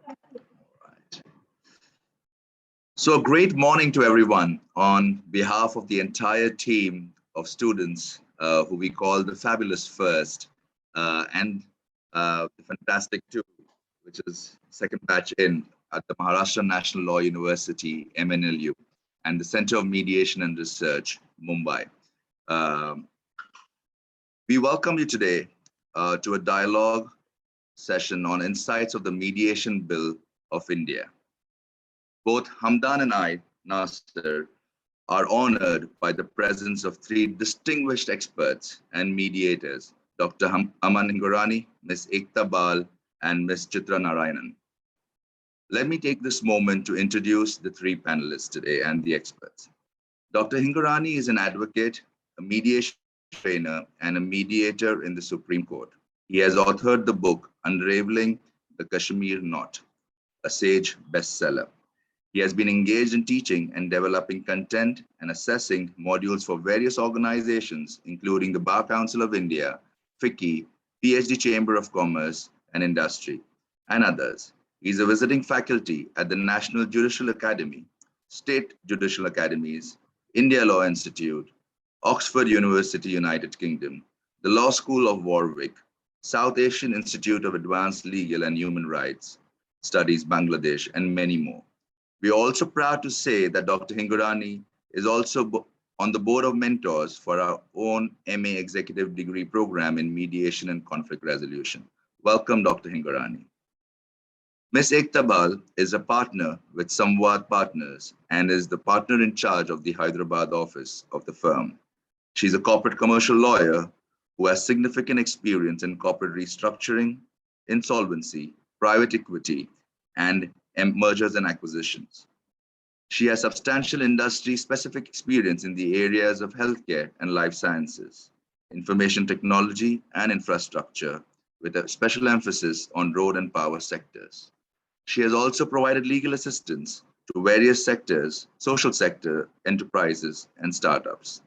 Right. So a great morning to everyone on behalf of the entire team of students who we call the Fabulous First and the Fantastic Two, which is second batch in at the Maharashtra National Law University, MNLU, and the Center of Mediation and Research, Mumbai. Um, we welcome you today to a dialogue session on insights of the Mediation Bill of India. Both Hamdan and I, Nasser, are honored by the presence of three distinguished experts and mediators, Dr. Aman Hingorani, Ms. Ekta Bal, and Ms. Chitra Narayanan. Let me take this moment to introduce the three panelists today and the experts. Dr. Hingorani is an advocate, a mediation trainer, and a mediator in the Supreme Court. He has authored the book Unraveling the Kashmir Knot, a Sage bestseller. He has been engaged in teaching and developing content and assessing modules for various organizations, including the Bar Council of India, FICCI, PhD Chamber of Commerce and Industry, and others. He is a visiting faculty at the National Judicial Academy, State Judicial Academies, India Law Institute, Oxford University, United Kingdom, the Law School of Warwick, South Asian Institute of Advanced Legal and Human Rights Studies, Bangladesh, and many more. We are also proud to say that Dr. Hingorani is also on the board of mentors for our own MA executive degree program in mediation and conflict resolution. Welcome, Dr. Hingorani. Ms. Ekta Bal is a partner with Samvad Partners and is the partner in charge of the Hyderabad office of the firm. She's a corporate commercial lawyer who has significant experience in corporate restructuring, insolvency, private equity, and mergers and acquisitions. She has substantial industry-specific experience in the areas of healthcare and life sciences, information technology and infrastructure, with a special emphasis on road and power sectors. She has also provided legal assistance to various sectors, social sector, enterprises, and startups.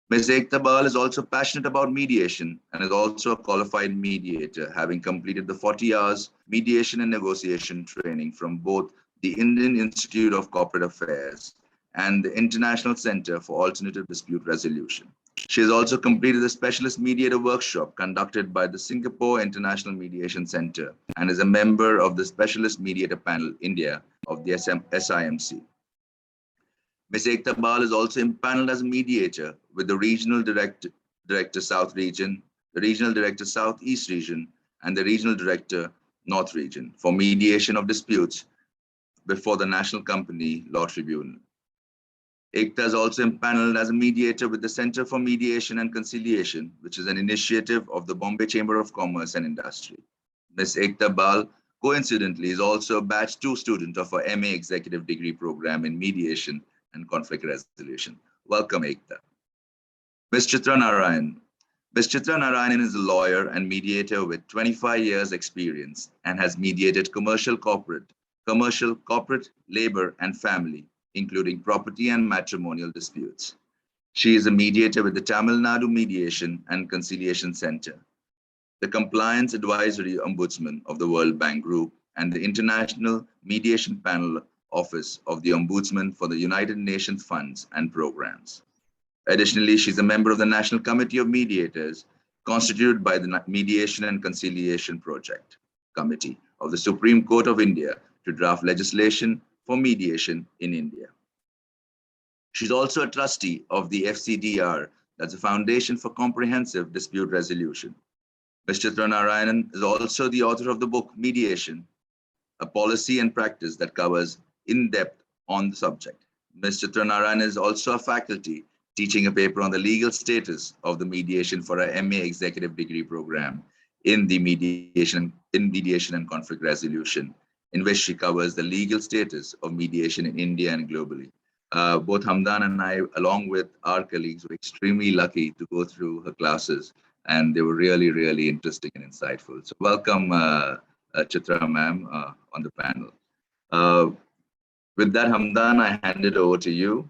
Ms. Ekta Bal is also passionate about mediation and is also a qualified mediator, having completed the 40 hours mediation and negotiation training from both the Indian Institute of Corporate Affairs and the International Center for Alternative Dispute Resolution. She has also completed the specialist mediator workshop conducted by the Singapore International Mediation Center and is a member of the Specialist Mediator Panel India of the SIMC. Ms. Ekta Bal is also impaneled as a mediator with the Regional Director South Region, the Regional Director Southeast Region, and the Regional Director North Region for mediation of disputes before the National Company Law Tribunal. Ekta is also impaneled as a mediator with the Center for Mediation and Conciliation, which is an initiative of the Bombay Chamber of Commerce and Industry. Ms. Ekta Bal, coincidentally, is also a Batch 2 student of our MA Executive Degree Program in Mediation and Conflict Resolution. Welcome, Ekta. Ms. Chitra Narayan. Ms. Chitra Narayanan is a lawyer and mediator with 25 years experience and has mediated commercial, corporate, labor, and family, including property and matrimonial disputes. She is a mediator with the Tamil Nadu Mediation and Conciliation Center, the Compliance Advisory Ombudsman of the World Bank Group, and the International Mediation Panel Office of the Ombudsman for the United Nations Funds and Programs. Additionally, she's a member of the National Committee of Mediators, constituted by the Mediation and Conciliation Project Committee of the Supreme Court of India to draft legislation for mediation in India. She's also a trustee of the FCDR, that's the Foundation for Comprehensive Dispute Resolution. Ms. Chitra Narayanan is also the author of the book Mediation, a policy and practice that covers in depth on the subject. Ms. Chitra Narayanan is also a faculty teaching a paper on the legal status of the mediation for our MA Executive Degree Program in mediation and conflict resolution, in which she covers the legal status of mediation in India and globally. Both Hamdan and I, along with our colleagues, were extremely lucky to go through her classes, and they were really, really interesting and insightful. So welcome, Chitra ma'am, on the panel. With that, Hamdan, I hand it over to you.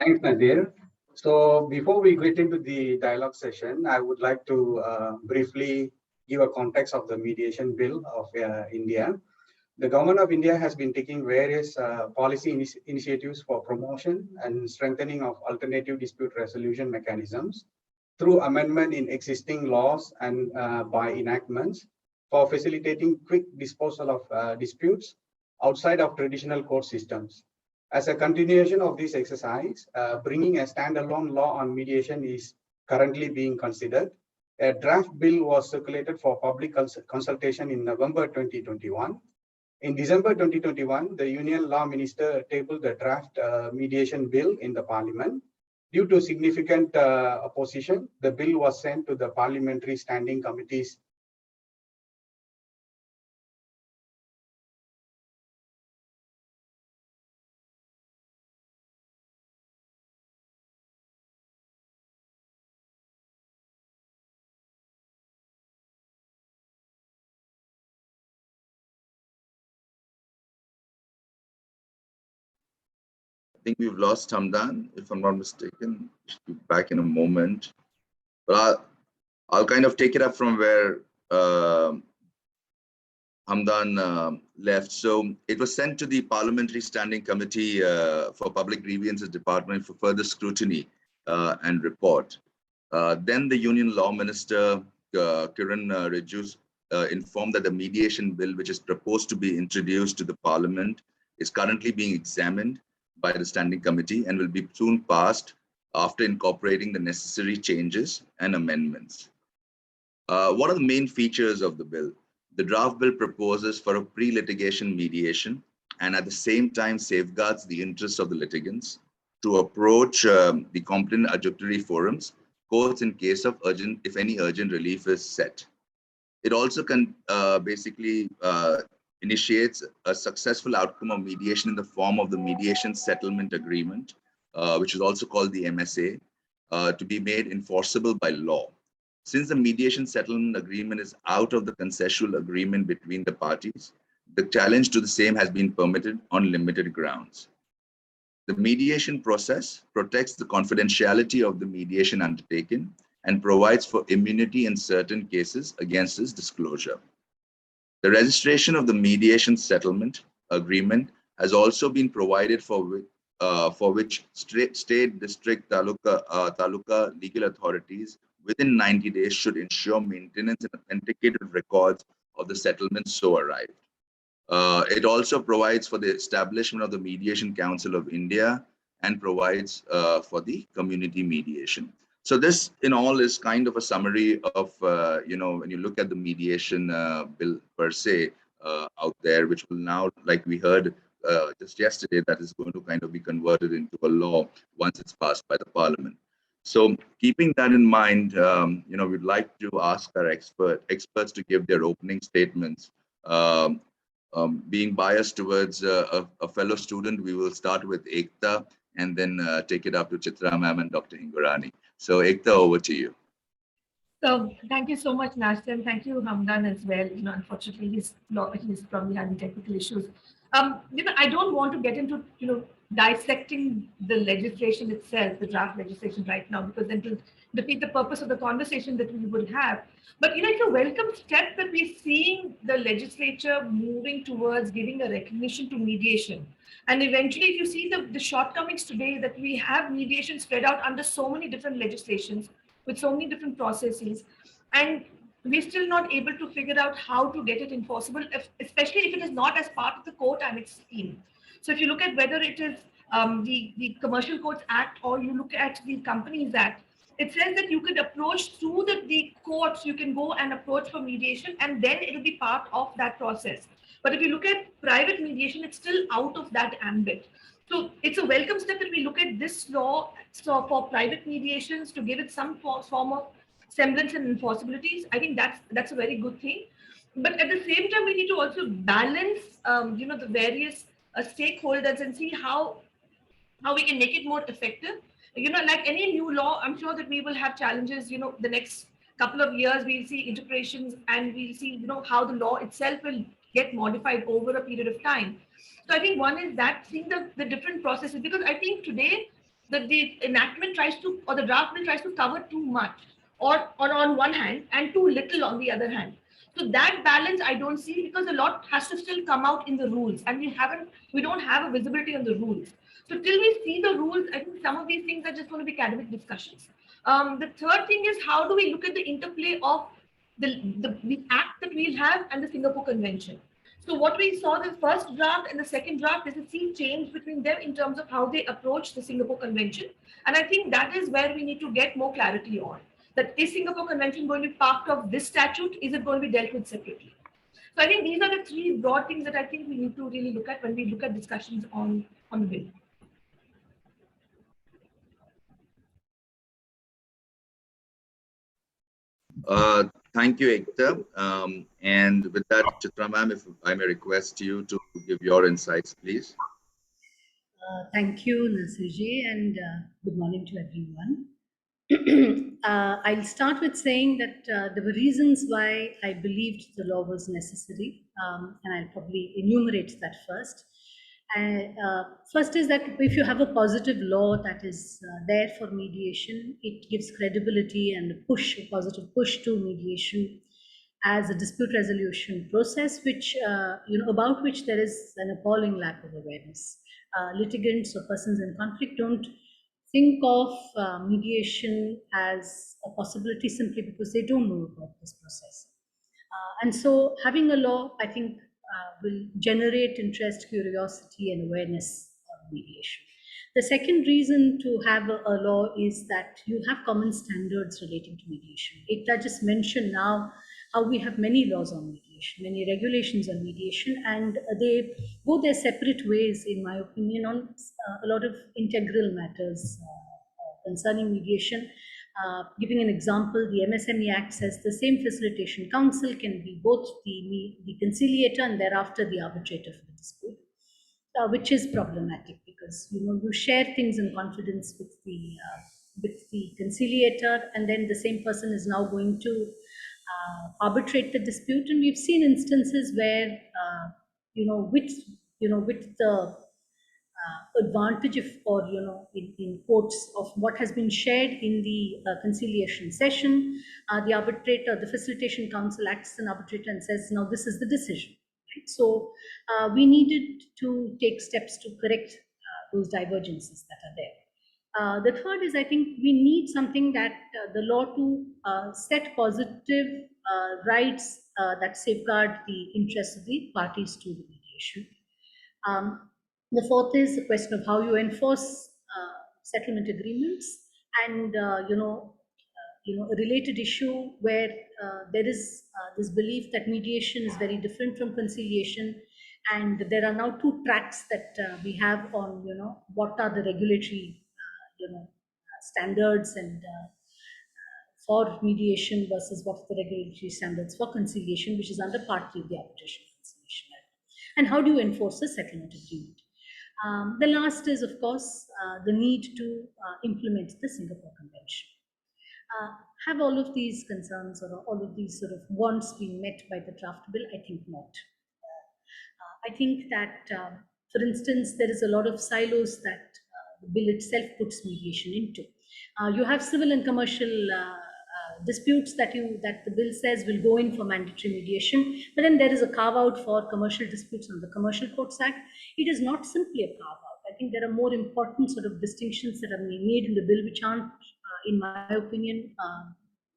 Thanks, Nadir. So before we get into the dialogue session, I would like to briefly give a context of the mediation bill of India. The government of India has been taking various policy initiatives for promotion and strengthening of alternative dispute resolution mechanisms through amendment in existing laws and by enactments for facilitating quick disposal of disputes outside of traditional court systems. As a continuation of this exercise, bringing a standalone law on mediation is currently being considered. A draft bill was circulated for public consultation in November 2021. In December 2021, the Union Law Minister tabled the draft mediation bill in the Parliament. Due to significant opposition, the bill was sent to the Parliamentary Standing Committees. I think we've lost Hamdan, if I'm not mistaken. Should be back in a moment. But I'll kind of take it up from where Hamdan left. So it was sent to the Parliamentary Standing Committee for Public Grievances Department for further scrutiny and report. Then the Union Law Minister, Kiran Rijiju, informed that the mediation bill, which is proposed to be introduced to the Parliament, is currently being examined by the Standing Committee and will be soon passed after incorporating the necessary changes and amendments. What are the main features of the bill? The draft bill proposes for a pre-litigation mediation and at the same time safeguards the interests of the litigants to approach the competent adjudicatory forums, courts in case of urgent, if any urgent relief is set. It also can basically initiates a successful outcome of mediation in the form of the mediation settlement agreement, which is also called the MSA, to be made enforceable by law. Since the mediation settlement agreement is out of the consensual agreement between the parties, the challenge to the same has been permitted on limited grounds. The mediation process protects the confidentiality of the mediation undertaken and provides for immunity in certain cases against its disclosure. The registration of the mediation settlement agreement has also been provided for which state, district, taluka legal authorities within 90 days should ensure maintenance and authenticated records of the settlement so arrived. It also provides for the establishment of the Mediation Council of India and provides for the community mediation. So this in all is kind of a summary of, when you look at the mediation bill per se out there, which will now, like we heard just yesterday, that is going to kind of be converted into a law once it's passed by the Parliament. So keeping that in mind, we'd like to ask our experts to give their opening statements. Being biased towards a fellow student, we will start with Ekta and then take it up to Chitra ma'am and Dr. Hingorani. So Ekta, over to you. So thank you so much, Nashta, and thank you, Hamdan, as well. Unfortunately, he's probably having technical issues. I don't want to get into, dissecting the legislation itself, the draft legislation right now, because then to defeat the purpose of the conversation that we would have. But, it's a welcome step that we're seeing the legislature moving towards giving a recognition to mediation. And eventually, if you see the shortcomings today, that we have mediation spread out under so many different legislations with so many different processes, and we're still not able to figure out how to get it enforceable, especially if it is not as part of the court annex scheme. So if you look at whether it is the Commercial Courts Act or you look at the Companies Act, it says that you could approach through the courts, you can go and approach for mediation, and then it will be part of that process. But if you look at private mediation, it's still out of that ambit. So it's a welcome step that we look at this law for private mediations to give it some form of semblance and enforceabilities. I think that's a very good thing. But at the same time, we need to also balance, the various stakeholders and see how we can make it more effective. Like any new law, I'm sure that we will have challenges. The next couple of years, we'll see integrations and we'll see, how the law itself will get modified over a period of time. So I think one is that seeing the different processes, because I think today the enactment tries to, or the draft bill tries to cover too much. or on one hand and too little on the other hand. So that balance I don't see, because a lot has to still come out in the rules, and we don't have a visibility on the rules. So till we see the rules, I think some of these things are just going to be academic discussions. The third thing is, how do we look at the interplay of the act that we'll have and the Singapore Convention? So what we saw the first draft and the second draft is a sea change between them in terms of how they approach the Singapore Convention. And I think that is where we need to get more clarity on. That is Singapore Convention going to be part of this statute? Is it going to be dealt with separately? So I think these are the three broad things that I think we need to really look at when we look at discussions on the bill. Thank you, Ekta. And with that, Chitra ma'am, if I may request you to give your insights, please. Thank you, Nasirji, and good morning to everyone. I'll start with saying that there were reasons why I believed the law was necessary, and I'll probably enumerate that first. First is that if you have a positive law that is there for mediation, it gives credibility and a positive push to mediation as a dispute resolution process, which about which there is an appalling lack of awareness. Litigants or persons in conflict don't think of mediation as a possibility simply because they don't know about this process. And so having a law, I think, will generate interest, curiosity, and awareness of mediation. The second reason to have a law is that you have common standards relating to mediation. Ekta just mentioned now how we have many laws on mediation, many regulations on mediation, and they go their separate ways, in my opinion, on a lot of integral matters concerning mediation. Giving an example, the MSME Act says the same facilitation counsel can be both the conciliator and thereafter the arbitrator for the dispute, which is problematic because you share things in confidence with the conciliator, and then the same person is now going to arbitrate the dispute. And we've seen instances where with the advantage of, or in quotes, of what has been shared in the conciliation session, the arbitrator, the facilitation counsel acts as an arbitrator and says, now this is the decision. Right? So we needed to take steps to correct those divergences that are there. The third is, I think we need something that the law to set positive rights that safeguard the interests of the parties to the mediation. The fourth is the question of how you enforce settlement agreements, and a related issue where there is this belief that mediation is very different from conciliation, and there are now two tracks that we have on what are the regulatory standards and for mediation versus what are the regulatory standards for conciliation, which is under Part 3 of the Arbitration Conciliation Act, and how do you enforce a settlement agreement. The last is, of course, the need to implement the Singapore Convention. Have all of these concerns or all of these sort of wants been met by the draft bill? I think not. I think that, for instance, there is a lot of silos that the bill itself puts mediation into. You have civil and commercial disputes that the bill says will go in for mandatory mediation, but then there is a carve out for commercial disputes under the Commercial Courts Act. It is not simply a carve out. I think there are more important sort of distinctions that are being made in the bill which aren't, in my opinion,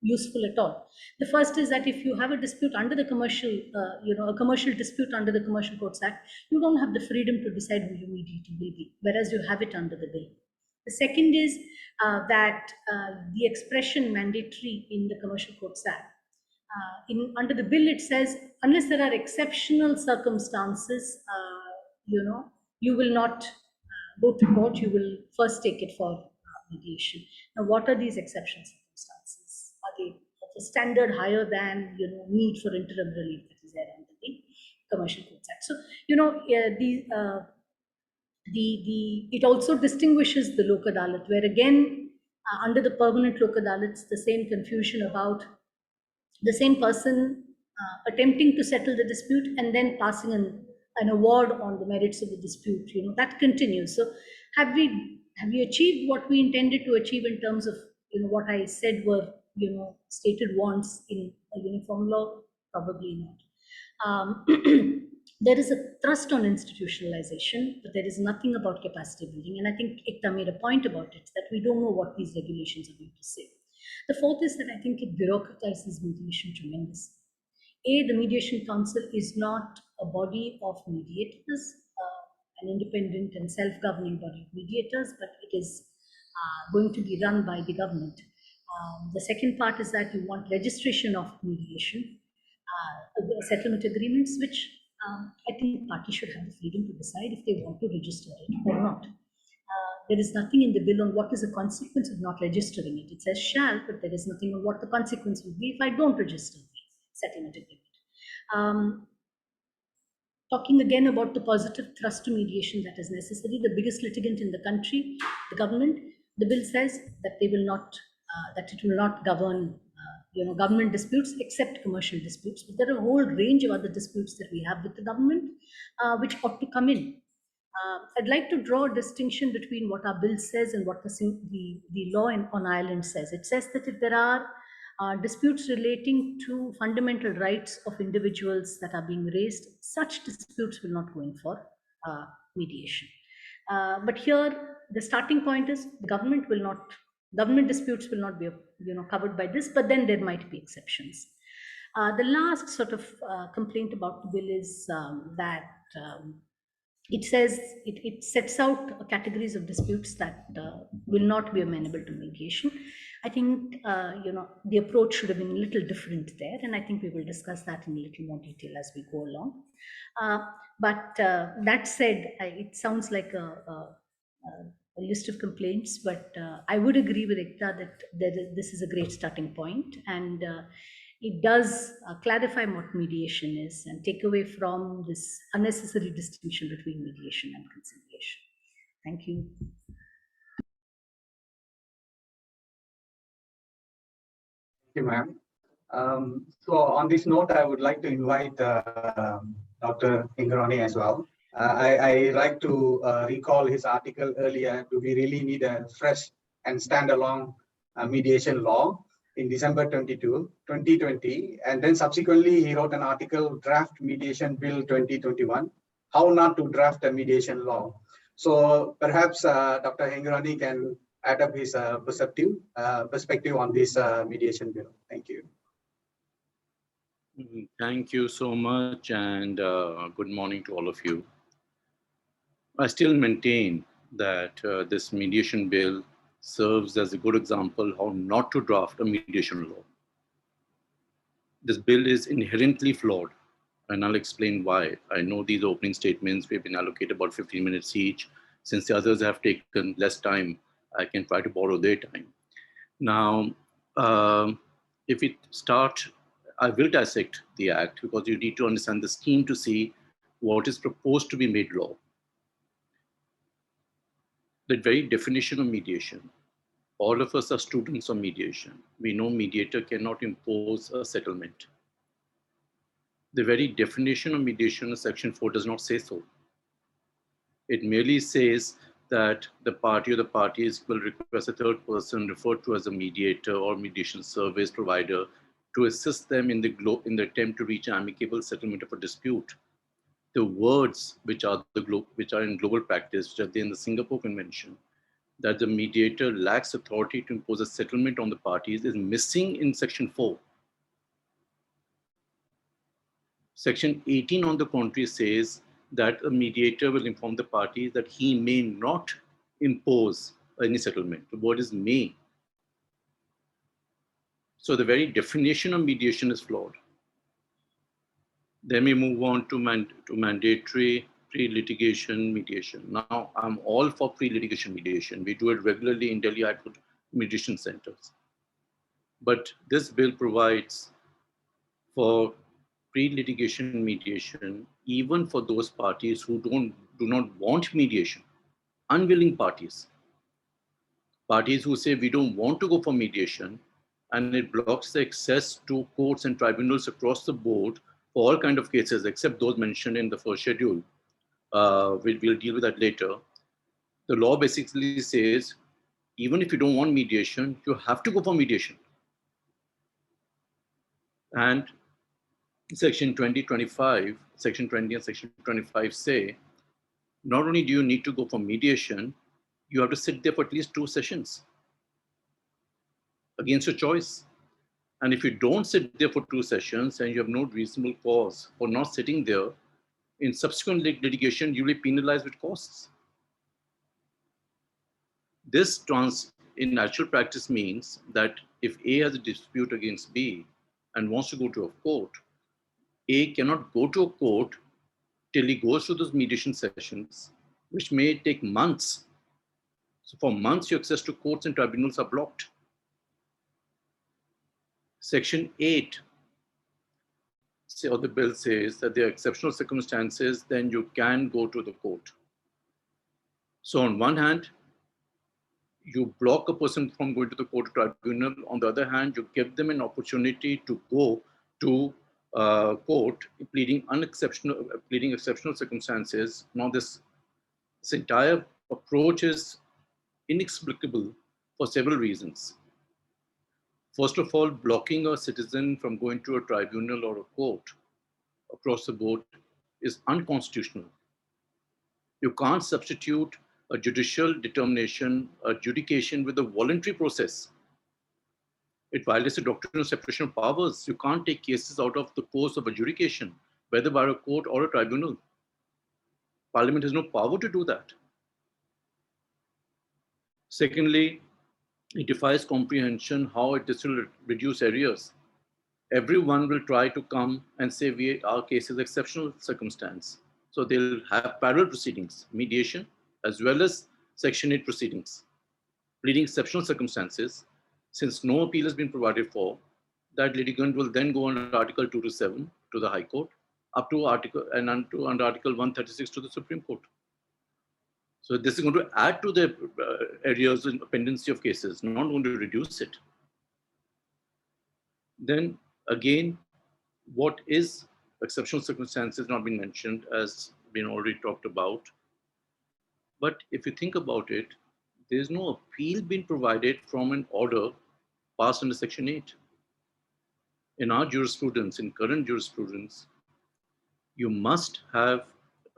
useful at all. The first is that if you have a dispute under the commercial, a commercial dispute under the Commercial Courts Act, you don't have the freedom to decide who your mediator will be, whereas you have it under the bill. The second is that the expression mandatory in the Commercial Courts Act. Under the bill, it says, unless there are exceptional circumstances, you will not go to court, you will first take it for mediation. Now, what are these exceptional circumstances? Are they of a standard higher than, need for interim relief that is there under the Commercial Courts Act? So, it also distinguishes the Lok Adalat, where again, under the permanent Lok Adalats, the same confusion about the same person attempting to settle the dispute and then passing an award on the merits of the dispute, that continues. So have we achieved what we intended to achieve in terms of, what I said were stated wants in a uniform law? Probably not. There is a thrust on institutionalization, but there is nothing about capacity building. And I think Ekta made a point about it, that we don't know what these regulations are going to say. The fourth is that I think it bureaucratizes mediation tremendously. The Mediation Council is not a body of mediators, an independent and self-governing body of mediators, but it is going to be run by the government. The second part is that you want registration of mediation, settlement agreements, which I think parties should have the freedom to decide if they want to register it or not. There is nothing in the bill on what is the consequence of not registering it. It says shall, but there is nothing on what the consequence will be if I don't register the settlement agreement. Talking again about the positive thrust to mediation that is necessary, the biggest litigant in the country, the government, the bill says that they will not, that it will not govern government disputes except commercial disputes. But there are a whole range of other disputes that we have with the government, which ought to come in. I'd like to draw a distinction between what our bill says and what the law on Ireland says. It says that if there are disputes relating to fundamental rights of individuals that are being raised, such disputes will not go in for mediation. But here, the starting point is government disputes will not be covered by this, but then there might be exceptions. The last sort of complaint about the bill is that it says it sets out categories of disputes that will not be amenable to mediation. I think the approach should have been a little different there, and I think we will discuss that in a little more detail as we go along. But that said, it sounds like a list of complaints, but I would agree with Ekta that this is a great starting point, and it does clarify what mediation is and take away from this unnecessary distinction between mediation and conciliation. Thank you. Thank you, ma'am. So on this note, I would like to invite Dr. Hingorani as well. I like to recall his article earlier. Do we really need a fresh and standalone mediation law? In December 2020, and then subsequently he wrote an article, Draft Mediation Bill 2021, How Not to Draft a Mediation Law. So perhaps Dr. Hingorani can add up his perspective on this mediation bill. Thank you. Thank you so much, and good morning to all of you. I still maintain that this mediation bill serves as a good example how not to draft a mediation law. This bill is inherently flawed, and I'll explain why. I know these opening statements, we've been allocated about 15 minutes each. Since the others have taken less time, I can try to borrow their time. Now, if we start, I will dissect the act because you need to understand the scheme to see what is proposed to be made law. The very definition of mediation, all of us are students of mediation. We know mediator cannot impose a settlement. The very definition of mediation in Section 4 does not say so. It merely says that the party or the parties will request a third person referred to as a mediator or mediation service provider to assist them in the attempt to reach an amicable settlement of a dispute. The words which are in global practice, which are there in the Singapore Convention, that the mediator lacks authority to impose a settlement on the parties is missing in Section 4. Section 18, on the contrary, says that a mediator will inform the parties that he may not impose any settlement. The word is may. So the very definition of mediation is flawed. Then we move on to mandatory pre-litigation mediation. Now, I'm all for pre-litigation mediation. We do it regularly in Delhi High Court mediation centers. But this bill provides for pre-litigation mediation even for those parties who do not want mediation, unwilling parties. Parties who say we don't want to go for mediation, and it blocks the access to courts and tribunals across the board for all kinds of cases, except those mentioned in the first schedule. We'll deal with that later. The law basically says, even if you don't want mediation, you have to go for mediation. And Section 2025, Section 20 and Section 25 say, not only do you need to go for mediation, you have to sit there for at least 2 sessions against your choice. And if you don't sit there for 2 sessions and you have no reasonable cause for not sitting there, in subsequent litigation, you'll be penalized with costs. This in actual practice means that if A has a dispute against B and wants to go to a court, A cannot go to a court till he goes through those mediation sessions, which may take months. So for months, your access to courts and tribunals are blocked. Section 8 of the bill says that there are exceptional circumstances, then you can go to the court. So on one hand, you block a person from going to the court or tribunal. On the other hand, you give them an opportunity to go to court pleading exceptional circumstances. Now this entire approach is inexplicable for several reasons. First of all, blocking a citizen from going to a tribunal or a court across the board is unconstitutional. You can't substitute a judicial determination, adjudication with a voluntary process. It violates the doctrine of separation of powers. You can't take cases out of the course of adjudication, whether by a court or a tribunal. Parliament has no power to do that. Secondly, it defies comprehension how it will reduce arrears. Everyone will try to come and say our case is exceptional circumstance. So they'll have parallel proceedings, mediation, as well as Section 8 proceedings, pleading exceptional circumstances. Since no appeal has been provided for, that litigant will then go under Article 2 to 7 to the High Court, up to under Article 136 to the Supreme Court. So this is going to add to the arrears and pendency of cases, not going to reduce it. Then again, what is exceptional circumstances not been mentioned, as been already talked about. But if you think about it, there's no appeal being provided from an order passed under Section 8. In our jurisprudence, in current jurisprudence, you must have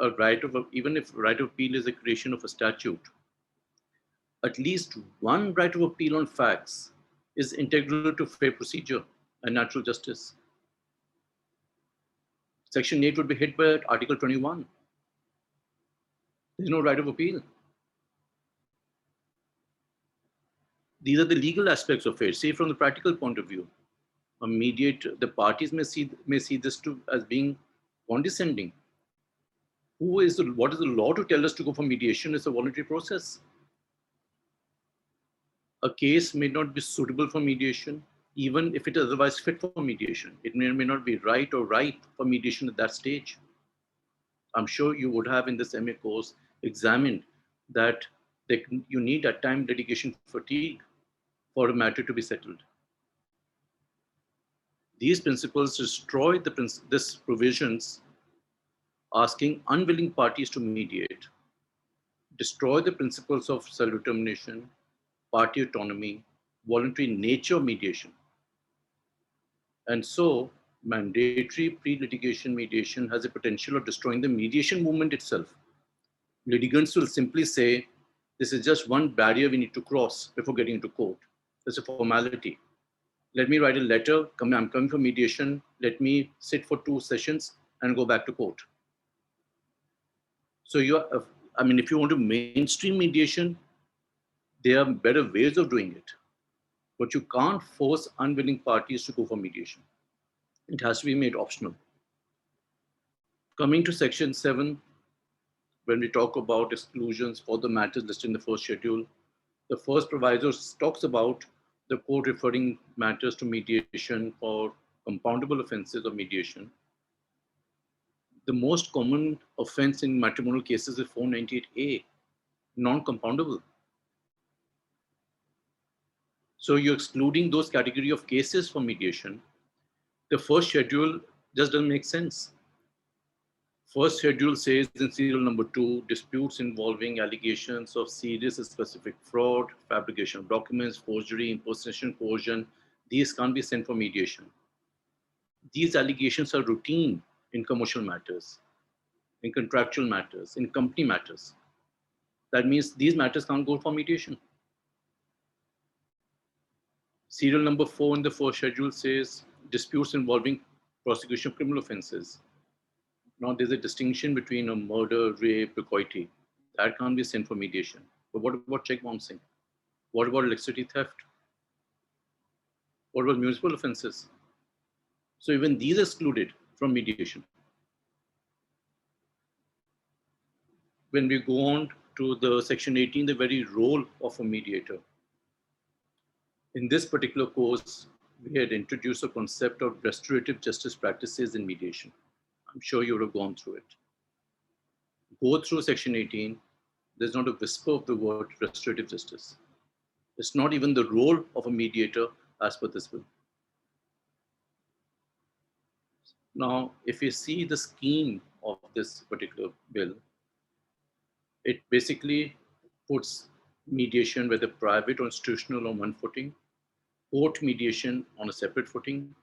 a right of, even if right of appeal is a creation of a statute, at least one right of appeal on facts is integral to fair procedure and natural justice. Section 8 would be hit by Article 21. There's no right of appeal. These are the legal aspects of it. See, from the practical point of view, a mediator, the parties may see this as being condescending. What is the law to tell us to go for mediation? It's a voluntary process. A case may not be suitable for mediation, even if it is otherwise fit for mediation. It may not be right or ripe for mediation at that stage. I'm sure you would have in this MA course examined that you need at time litigation fatigue for a matter to be settled. These principles destroy this provisions asking unwilling parties to mediate, destroy the principles of self-determination, party autonomy, voluntary nature of mediation. And so mandatory pre-litigation mediation has a potential of destroying the mediation movement itself. Litigants will simply say, this is just one barrier we need to cross before getting into court. It's a formality. Let me write a letter, I'm coming for mediation, let me sit for 2 sessions and go back to court. So if you want to mainstream mediation, there are better ways of doing it. But you can't force unwilling parties to go for mediation. It has to be made optional. Coming to Section 7, when we talk about exclusions for the matters listed in the first schedule, the first proviso talks about the court referring matters to mediation for compoundable offenses of mediation. The most common offense in matrimonial cases is 498A, non-compoundable. So you're excluding those category of cases for mediation. The first schedule just doesn't make sense. First schedule says in serial number 2, disputes involving allegations of serious and specific fraud, fabrication of documents, forgery, impersonation, coercion, these can't be sent for mediation. These allegations are routine in commercial matters, in contractual matters, in company matters. That means these matters can't go for mediation. Serial number 4 in the first schedule says disputes involving prosecution of criminal offenses. Now there's a distinction between a murder, rape, dacoity. That can't be sent for mediation. But what about check bouncing? What about electricity theft? What about municipal offenses? So even these are excluded from mediation. When we go on to the section 18, the very role of a mediator. In this particular course, we had introduced a concept of restorative justice practices in mediation. I'm sure you would have gone through it. Go through section 18, there's not a whisper of the word restorative justice. It's not even the role of a mediator as per this bill. Now, if you see the scheme of this particular bill, it basically puts mediation, whether private or institutional, on one footing, court mediation on a separate footing,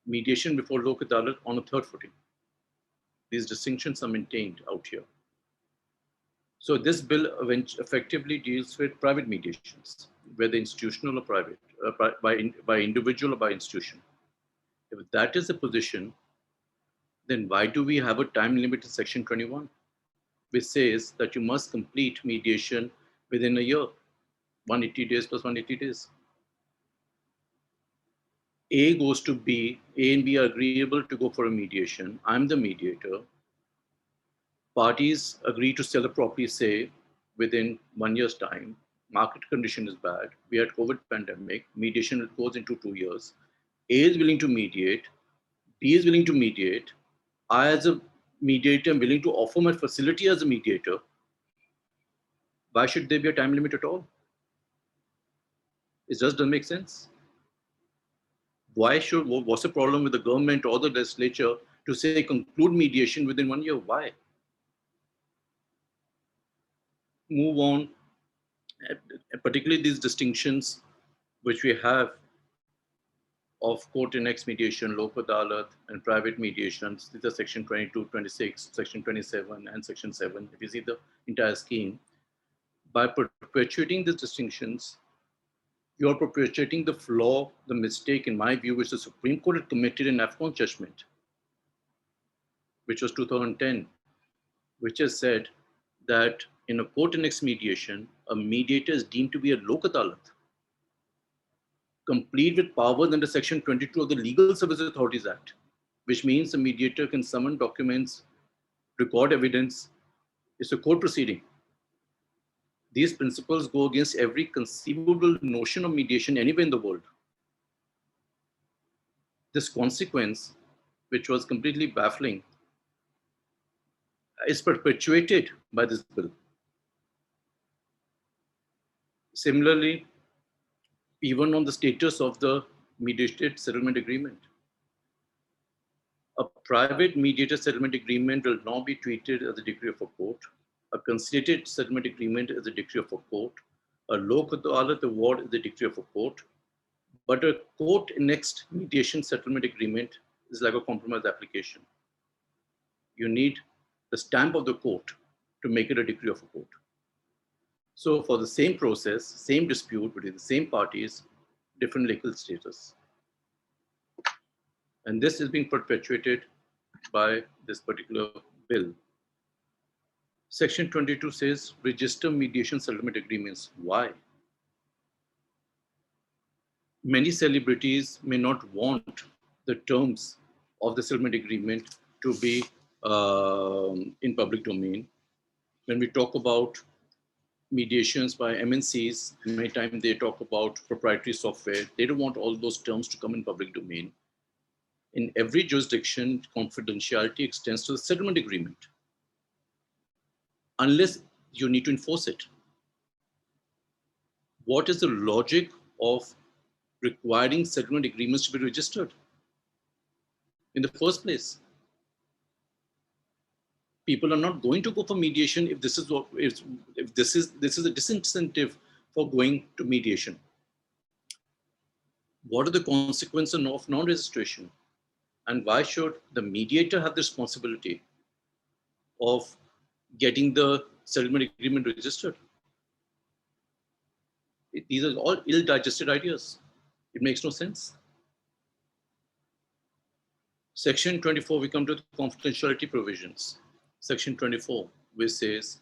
mediation before Lok Adalat on a third footing. These distinctions are maintained out here. So this bill effectively deals with private mediations, whether institutional or private, by individual or by institution. If that is the position, then why do we have a time limit in section 21, which says that you must complete mediation within a year, 180 days plus 180 days. A goes to B, A and B are agreeable to go for a mediation. I'm the mediator. Parties agree to sell a property, say, within 1 year's time. Market condition is bad. We had COVID pandemic. Mediation goes into 2 years. A is willing to mediate. B is willing to mediate. I, as a mediator, am willing to offer my facility as a mediator. Why should there be a time limit at all? It just doesn't make sense. What's the problem with the government or the legislature to say conclude mediation within 1 year? Why? Move on, particularly these distinctions which we have of court annex mediation, Lok Adalat, and private mediations. These are section 22, 26, section 27, and section 7. If you see the entire scheme, by perpetuating these distinctions, you are perpetuating the flaw, the mistake, in my view, which the Supreme Court had committed in AFCON judgment, which was 2010, which has said that in a court annex mediation, a mediator is deemed to be a Lok Adalat, complete with powers under section 22 of the Legal Service Authorities Act, which means a mediator can summon documents, record evidence. It's a court proceeding. These principles go against every conceivable notion of mediation anywhere in the world. This consequence, which was completely baffling, is perpetuated by this bill. Similarly, even on the status of the mediated settlement agreement, a private mediated settlement agreement will not be treated as a decree of a court. A conciliated settlement agreement is a decree of a court. A Lok Adalat award is a decree of a court. But a court annexed mediation settlement agreement is like a compromise application. You need the stamp of the court to make it a decree of a court. So for the same process, same dispute between the same parties, different legal status. And this is being perpetuated by this particular bill. Section 22 says register mediation settlement agreements. Why? Many celebrities may not want the terms of the settlement agreement to be in public domain. When we talk about mediations by MNCs, many times they talk about proprietary software. They don't want all those terms to come in public domain. In every jurisdiction, confidentiality extends to the settlement agreement, unless you need to enforce it. What is the logic of requiring settlement agreements to be registered in the first place? People are not going to go for mediation if this is a disincentive for going to mediation. What are the consequences of non-registration? And why should the mediator have the responsibility of getting the settlement agreement registered? These are all ill-digested ideas. It makes no sense. Section 24, we come to the confidentiality provisions. Section 24, which says,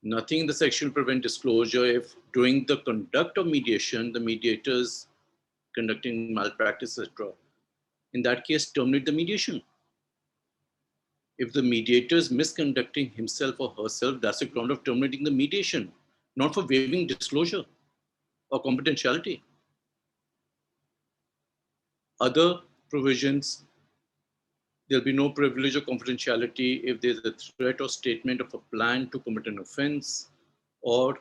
nothing in the section will prevent disclosure if during the conduct of mediation, the mediators conducting malpractice, etc. In that case, terminate the mediation. If the mediator is misconducting himself or herself, that's a ground of terminating the mediation, not for waiving disclosure or confidentiality. Other provisions, there'll be no privilege or confidentiality if there's a threat or statement of a plan to commit an offense, or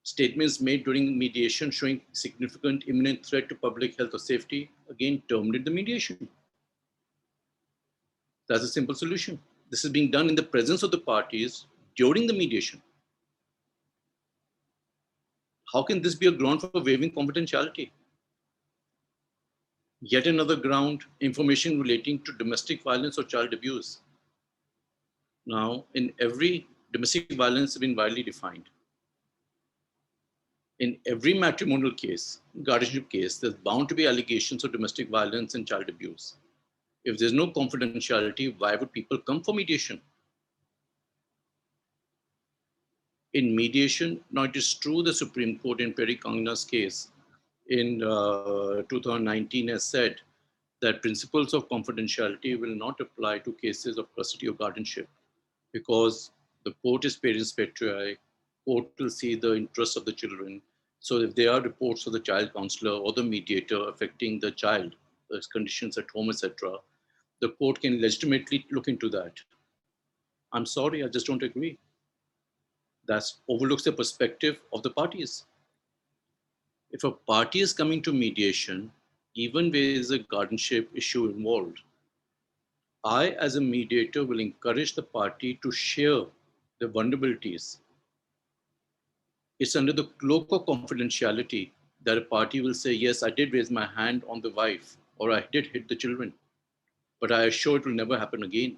statements made during mediation showing significant imminent threat to public health or safety. Again, terminate the mediation. That's a simple solution. This is being done in the presence of the parties during the mediation. How can this be a ground for waiving confidentiality? Yet another ground, information relating to domestic violence or child abuse. Now, in every domestic violence has been widely defined. In every matrimonial case, guardianship case, there's bound to be allegations of domestic violence and child abuse. If there's no confidentiality, why would people come for mediation? In mediation, now it is true the Supreme Court in Perry Kangna's case in 2019 has said that principles of confidentiality will not apply to cases of custody or guardianship because the court is parens patriae, court will see the interests of the children. So if there are reports of the child counselor or the mediator affecting the child, the conditions at home, etc., the court can legitimately look into that. I'm sorry, I just don't agree. That overlooks the perspective of the parties. If a party is coming to mediation, even where there is a guardianship issue involved, I, as a mediator, will encourage the party to share the vulnerabilities. It's under the cloak of confidentiality that a party will say, yes, I did raise my hand on the wife, or I did hit the children, but I assure it will never happen again.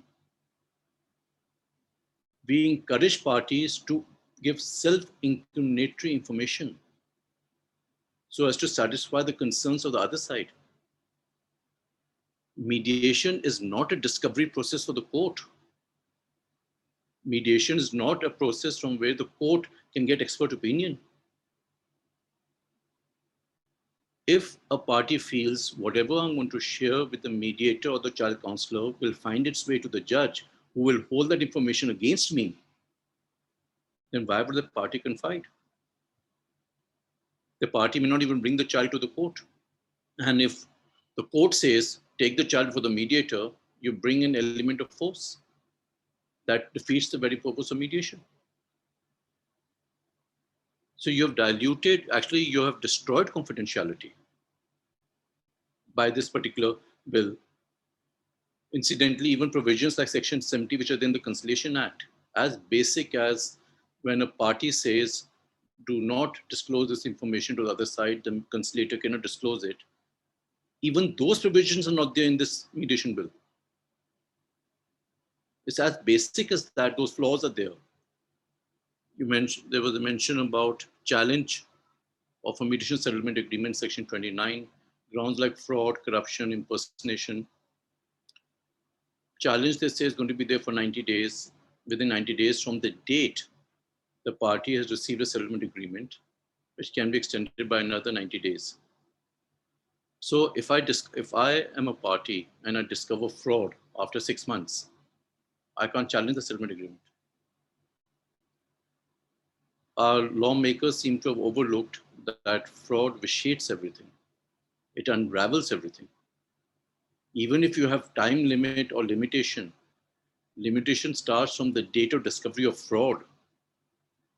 We encourage parties to give self-incriminatory information so as to satisfy the concerns of the other side. Mediation is not a discovery process for the court. Mediation is not a process from where the court can get expert opinion. If a party feels whatever I'm going to share with the mediator or the child counselor will find its way to the judge who will hold that information against me, then why would the party confide? The party may not even bring the child to the court. And if the court says, take the child for the mediator, you bring an element of force that defeats the very purpose of mediation. So you have diluted, actually you have destroyed confidentiality by this particular bill. Incidentally, even provisions like Section 70, which are in the Conciliation Act, as basic as when a party says, do not disclose this information to the other side, the conciliator cannot disclose it. Even those provisions are not there in this mediation bill. It's as basic as that, those flaws are there. You mentioned, there was a mention about challenge of a mediation settlement agreement, Section 29, grounds like fraud, corruption, impersonation. Challenge, they say, is going to be there for 90 days. Within 90 days from the date the party has received a settlement agreement, which can be extended by another 90 days. So if I am a party and I discover fraud after 6 months, I can't challenge the settlement agreement. Our lawmakers seem to have overlooked that fraud vitiates everything. It unravels everything. Even if you have time limit or limitation starts from the date of discovery of fraud,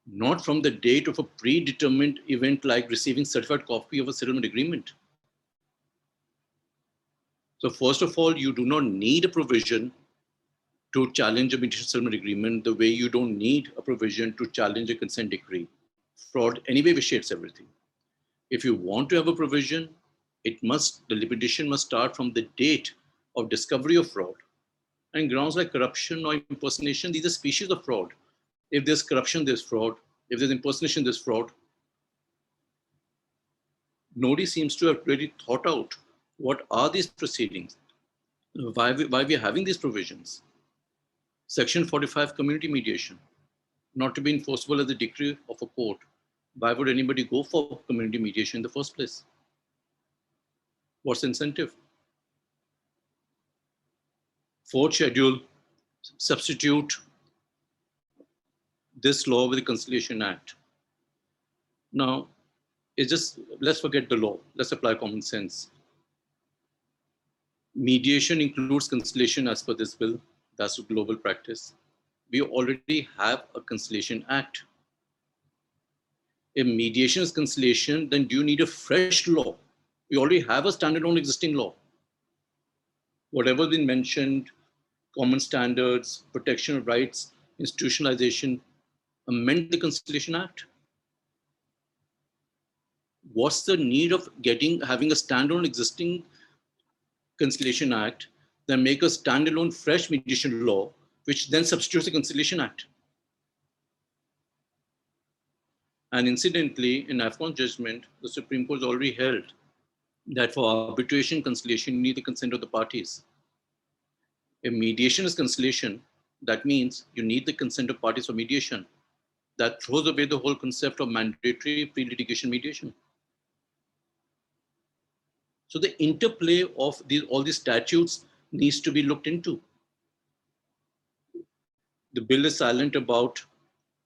not from the date of a predetermined event like receiving certified copy of a settlement agreement. So first of all, you do not need a provision to challenge a mediation settlement agreement the way you don't need a provision to challenge a consent decree. Fraud anyway vitiates everything. If you want to have a provision, the limitation must start from the date of discovery of fraud. And grounds like corruption or impersonation, these are species of fraud. If there's corruption, there's fraud. If there's impersonation, there's fraud. Nobody seems to have really thought out what are these proceedings, why we're having these provisions. Section 45, community mediation, not to be enforceable as a decree of a court. Why would anybody go for community mediation in the first place? What's the incentive? Fourth schedule, substitute this law with the Conciliation Act. Now, it's just, let's forget the law. Let's apply common sense. Mediation includes conciliation as per this bill. That's a global practice. We already have a Conciliation Act. If mediation is conciliation, then do you need a fresh law? We already have a standalone existing law. Whatever's been mentioned, common standards, protection of rights, institutionalization, amend the Conciliation Act. What's the need of having a standalone existing Conciliation Act, then make a standalone fresh mediation law, which then substitutes the Conciliation Act? And incidentally, in AFCON judgment, the Supreme Court has already held that for arbitration conciliation, you need the consent of the parties. If mediation is conciliation, that means you need the consent of parties for mediation. That throws away the whole concept of mandatory pre-litigation mediation. So the interplay of all these statutes needs to be looked into. The bill is silent about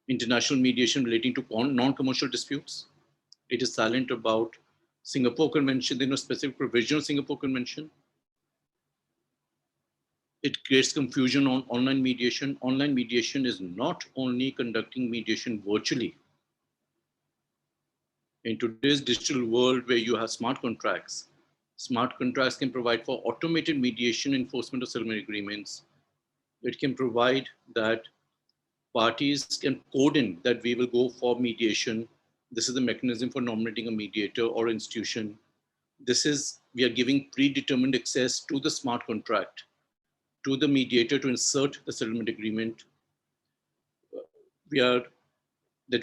international mediation relating to non-commercial disputes. It is silent about Singapore Convention. There's no specific provision of Singapore Convention. It creates confusion on online mediation. Online mediation is not only conducting mediation virtually. In today's digital world where you have smart contracts can provide for automated mediation enforcement of settlement agreements. It can provide that parties can code in that we will go for mediation. This is the mechanism for nominating a mediator or institution. We are giving predetermined access to the smart contract, to the mediator to insert the settlement agreement. That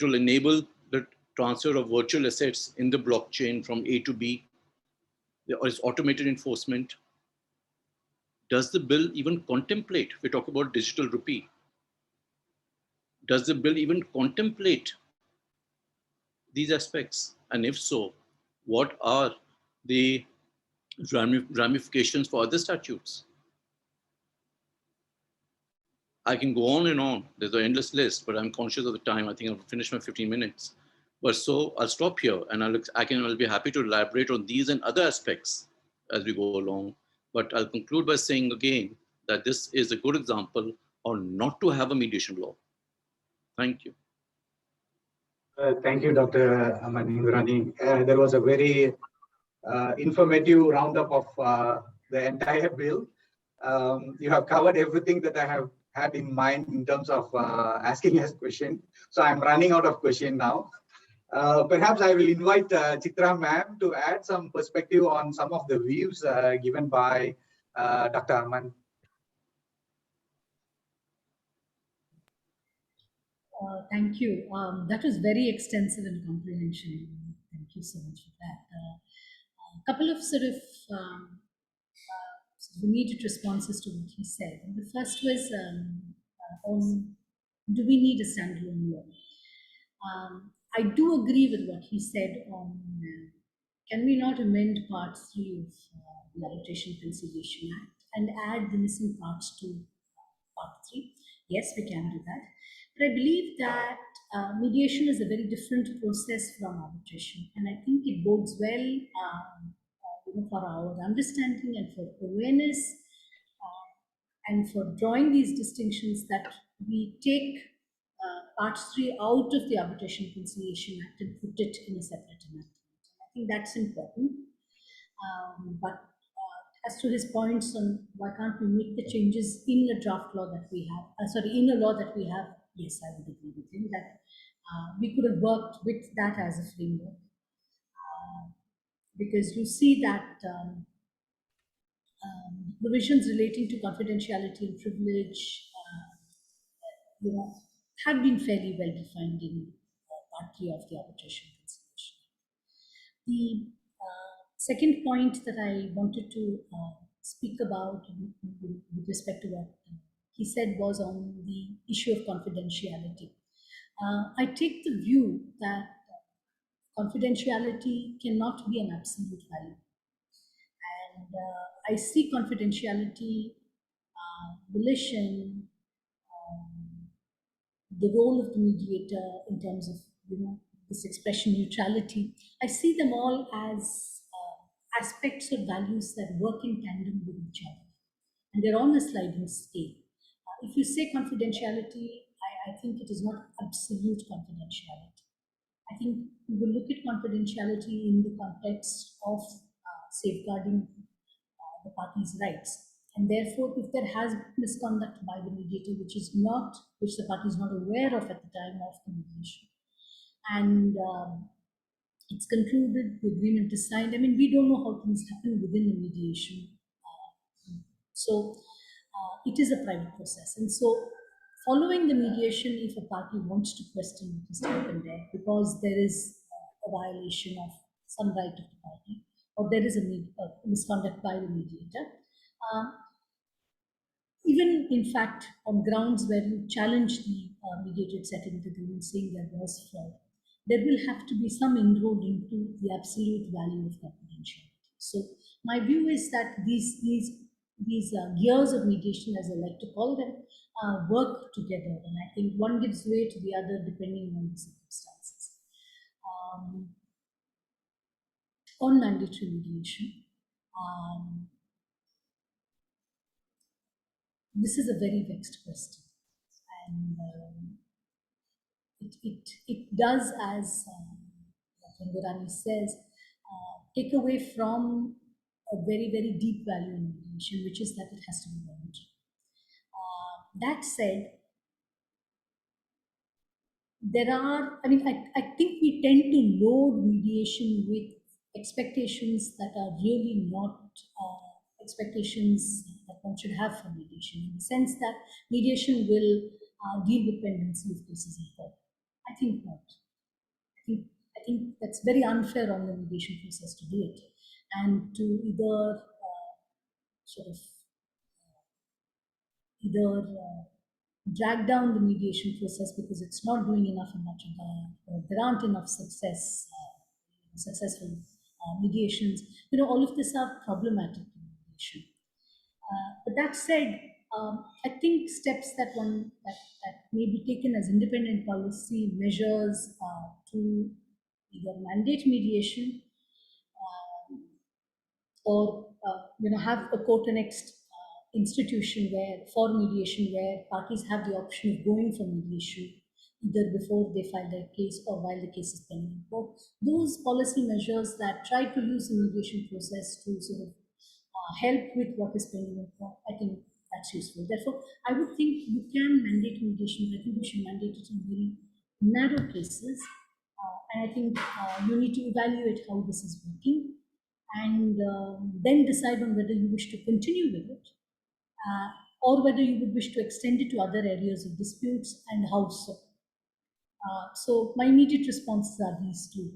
will enable the transfer of virtual assets in the blockchain from A to B. There is automated enforcement. Does the bill even contemplate, we talk about digital rupee, does the bill even contemplate these aspects? And if so, what are the ramifications for other statutes? I can go on and on. There's an endless list, but I'm conscious of the time. I think I'll finish my 15 minutes. But so I'll stop here, and I'll be happy to elaborate on these and other aspects as we go along. But I'll conclude by saying again that this is a good example on not to have a mediation law. Thank you. Thank you, Dr. Manindrani. There was a very informative roundup of the entire bill. You have covered everything that I have had in mind in terms of asking a question. So I'm running out of question now. Perhaps I will invite Chitra ma'am to add some perspective on some of the views given by Dr. Aman. Thank you. That was very extensive and comprehensive. Thank you so much for that. A couple of sort of immediate responses to what he said. And the first was on, do we need a standalone law? I do agree with what he said on, can we not amend Part 3 of the Arbitration Conciliation Act and add the missing parts to Part 3? Yes, we can do that. But I believe that mediation is a very different process from arbitration. And I think it bodes well for our understanding and for awareness and for drawing these distinctions, that we take Part 3 out of the Arbitration Conciliation Act and put it in a separate amendment. I think that's important. But as to his points on why can't we make the changes in a draft law that we have, in a law that we have, yes, I would agree with him that we could have worked with that as a framework. Because you see that provisions relating to confidentiality and privilege, have been fairly well defined in Part 3 of the Arbitration Conciliation. The second point that I wanted to speak about with respect to what he said was on the issue of confidentiality. I take the view that confidentiality cannot be an absolute value. And I see confidentiality, volition, the role of the mediator in terms of this expression neutrality. I see them all as aspects or values that work in tandem with each other, and they're on a sliding scale. If you say confidentiality, I think it is not absolute confidentiality. I think we will look at confidentiality in the context of safeguarding the parties' rights. And therefore, if there has been misconduct by the mediator, which the party is not aware of at the time of the mediation, and it's concluded, the agreement is signed. I mean, we don't know how things happen within the mediation. So it is a private process. And so following the mediation, if a party wants to question what has happened there, because there is a violation of some right of the party, or there is a misconduct by the mediator, even in fact on grounds where you challenge the mediated settlement agreement saying there was fraud, there will have to be some inroad into the absolute value of confidentiality. So my view is that these gears of mediation, as I like to call them, work together, and I think one gives way to the other depending on the circumstances. On mandatory mediation, this is a very vexed question, and it does, as Rani says, take away from a very, very deep value in mediation, which is that it has to be voluntary. That said, I think we tend to load mediation with expectations that are really not expectations that one should have for mediation, in the sense that mediation will deal with pendency of cases in court. I think not. I think that's very unfair on the mediation process to do it, and to either drag down the mediation process because it's not doing enough in that regard, or there aren't enough successful mediations. All of this are problematic in mediation. But that said, I think steps that may be taken as independent policy measures to either mandate mediation or have a court-annexed institution for mediation where parties have the option of going for mediation either before they file their case or while the case is pending in court. Those policy measures that try to use the mediation process to sort of help with what is pending in court, I think that's useful. Therefore, I would think you can mandate mediation, but I think we should mandate it in very narrow cases. And I think you need to evaluate how this is working, and then decide on whether you wish to continue with it, or whether you would wish to extend it to other areas of disputes, and how so. So my immediate responses are these two.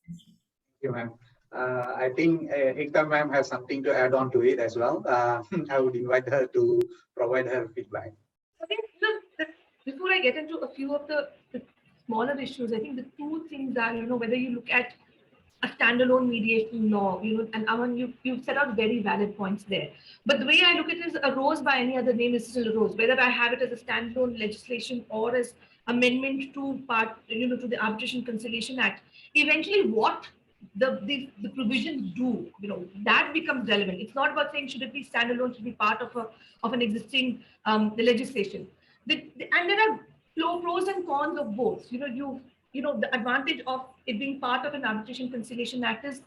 Thank you. Thank you, ma'am. I think Ekta ma'am has something to add on to it as well. I would invite her to provide her feedback. I think before I get into a few of the smaller issues, I think the two things are, whether you look at a standalone mediation law, and Aman, you've set out very valid points there. But the way I look at it is a rose by any other name is still a rose, whether I have it as a standalone legislation or as amendment to to the Arbitration Conciliation Act. Eventually, what the provisions do, that becomes relevant. It's not about saying should it be standalone, should be part of an existing the legislation. And there are pros and cons of both. The advantage of it being part of an Arbitration Conciliation Act is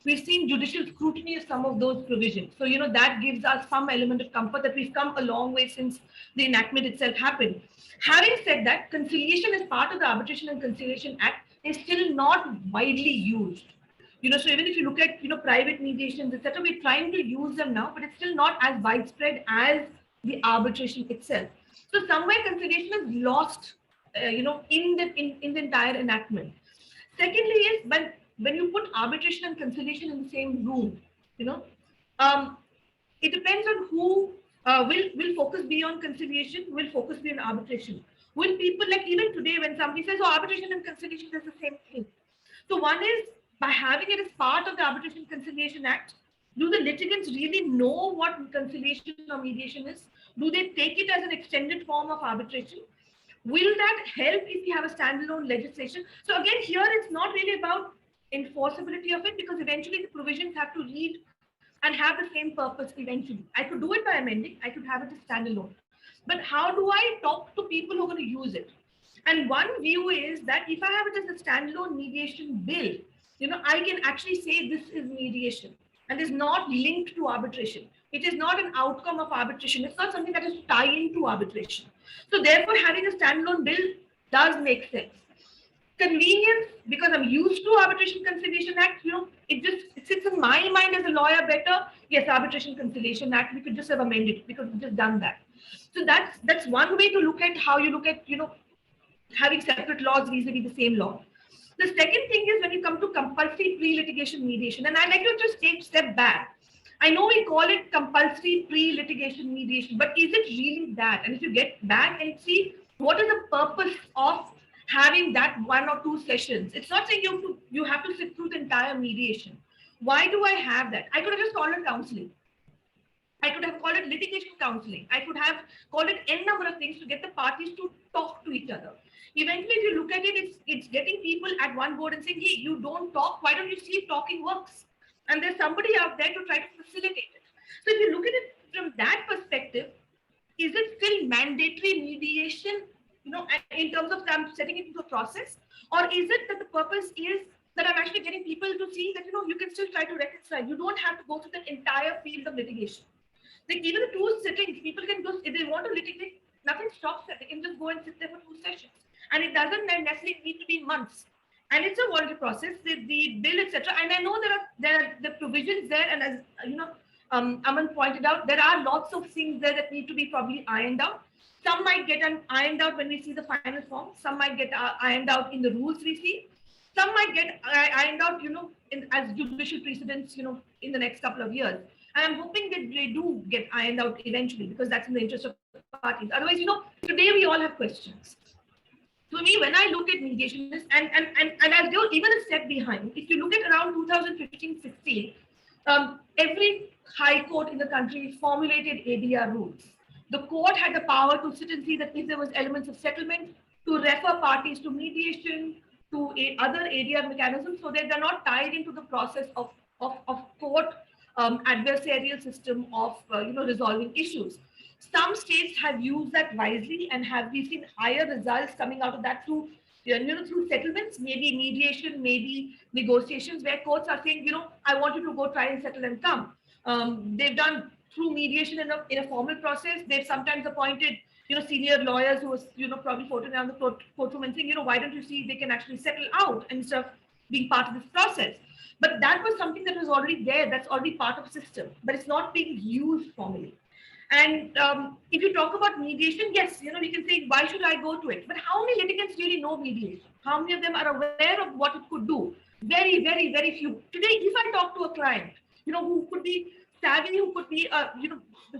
we've seen judicial scrutiny of some of those provisions. So, that gives us some element of comfort that we've come a long way since the enactment itself happened. Having said that, conciliation as part of the Arbitration and Conciliation Act is still not widely used. So even if you look at, private mediations, etc., we're trying to use them now, but it's still not as widespread as the arbitration itself. So somewhere conciliation is lost, in the entire enactment. Secondly is when you put arbitration and conciliation in the same room, um, it depends on who will focus be on conciliation, will focus be on arbitration. Will people, like even today when somebody says, oh, arbitration and conciliation is the same thing. So one is, by having it as part of the Arbitration Conciliation Act, do the litigants really know what conciliation or mediation is? Do they take it as an extended form of arbitration? Will that help if you have a standalone legislation? So again, here it's not really about enforceability of it, because eventually the provisions have to read and have the same purpose eventually. I could do it by amending, I could have it as standalone. But how do I talk to people who are going to use it? And one view is that if I have it as a standalone mediation bill, I can actually say this is mediation and is not linked to arbitration. It is not an outcome of arbitration. It's not something that is tied into arbitration. So therefore, having a standalone bill does make sense. Convenience, because I'm used to Arbitration Conciliation Act, it sits in my mind as a lawyer better. Yes, Arbitration Conciliation Act, we could just have amended it because we've just done that. So that's one way to look at how you look at, having separate laws vis-a-vis the same law. The second thing is when you come to compulsory pre-litigation mediation, and I'd like to just take a step back. I know we call it compulsory pre-litigation mediation, but is it really that? And if you get back and see what is the purpose of having that 1 or 2 sessions, it's not saying you have to sit through the entire mediation. Why do I have that? I could have just called it counseling. I could have called it litigation counseling. I could have called it n number of things to get the parties to talk to each other. Eventually, if you look at it, it's getting people at one board and saying, hey, you don't talk, why don't you see if talking works? And there's somebody out there to try to facilitate it. So if you look at it from that perspective, is it still mandatory mediation, in terms of them setting it into a process? Or is it that the purpose is that I'm actually getting people to see that, you can still try to reconcile. You don't have to go through the entire field of litigation. Like even the 2 sittings, people can just, if they want to litigate, nothing stops them. They can just go and sit there for 2 sessions. And it doesn't necessarily need to be months. And it's a voluntary process, the bill, etc. And I know there are the provisions there, and as Aman pointed out, there are lots of things there that need to be probably ironed out. Some might get ironed out when we see the final form. Some might get ironed out in the rules we see. Some might get ironed out, as judicial precedents, in the next couple of years. And I'm hoping that they do get ironed out eventually, because that's in the interest of parties. Otherwise, today we all have questions. For me, when I look at mediation, and I'll go even a step behind. If you look at around 2015-16, every high court in the country formulated ADR rules. The court had the power to sit and see that if there was elements of settlement, to refer parties to mediation, to other ADR mechanisms, so that they're not tied into the process of court adversarial system of resolving issues. Some states have used that wisely, and we've seen higher results coming out of that through through settlements, maybe mediation, maybe negotiations, where courts are saying, I want you to go try and settle and come. They've done through mediation in a formal process. They've sometimes appointed senior lawyers who was probably floating around the courtroom and saying, why don't you see they can actually settle out instead of being part of this process. But that was something that was already there. That's already part of the system, but it's not being used formally. And if you talk about mediation, yes, we can say, why should I go to it? But how many litigants really know mediation? How many of them are aware of what it could do? Very, very, very few. Today, if I talk to a client, who could be savvy, who could be,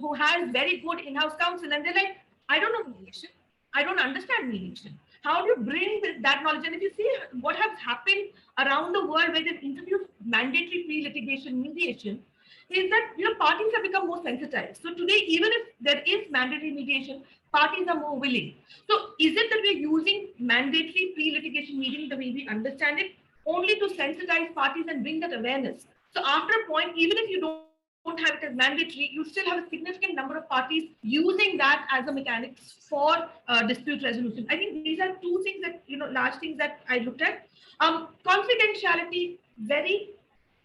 who has very good in-house counsel, and they're like, I don't know mediation. I don't understand mediation. How do you bring that knowledge? And if you see what has happened around the world where they've introduced mandatory pre-litigation mediation, is that parties have become more sensitized. So today, even if there is mandatory mediation, parties are more willing. So is it that we're using mandatory pre-litigation mediation the way we understand it, only to sensitize parties and bring that awareness? So after a point, even if you don't have it as mandatory, you still have a significant number of parties using that as a mechanic for dispute resolution. I think these are 2 things that, large things that I looked at. Confidentiality, very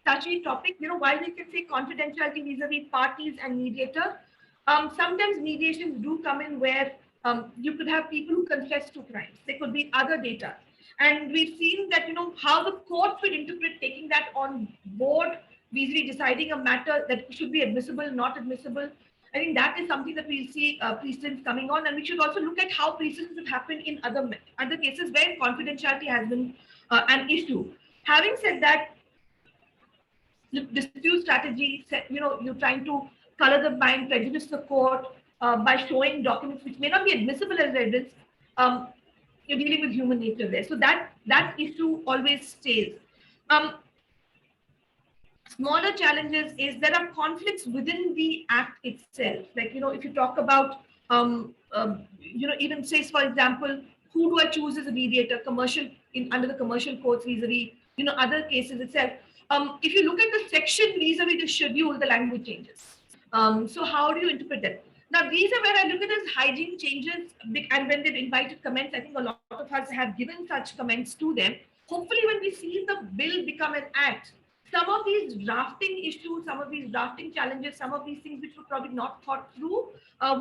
touchy topic. While we can say confidentiality vis-a-vis parties and mediator, sometimes mediations do come in where you could have people who confess to crimes. There could be other data. And we've seen that, how the courts will interpret taking that on board, vis-a-vis deciding a matter that should be admissible, not admissible. I think that is something that we'll see precedents coming on, and we should also look at how precedents have happened in other cases where confidentiality has been an issue. Having said that, dispute strategy, you're trying to color the mind, prejudice the court by showing documents which may not be admissible as evidence. You're dealing with human nature there. So that issue always stays. Smaller challenges is there are conflicts within the act itself. Like, if you talk about, even say, for example, who do I choose as a mediator, commercial under the commercial courts vis-a-vis, other cases itself. If you look at the section vis-a-vis the schedule, the language changes. So how do you interpret that? Now, these are where I look at as hygiene changes, and when they've invited comments, I think a lot of us have given such comments to them. Hopefully, when we see the bill become an act, some of these drafting issues, some of these drafting challenges, some of these things which were probably not thought through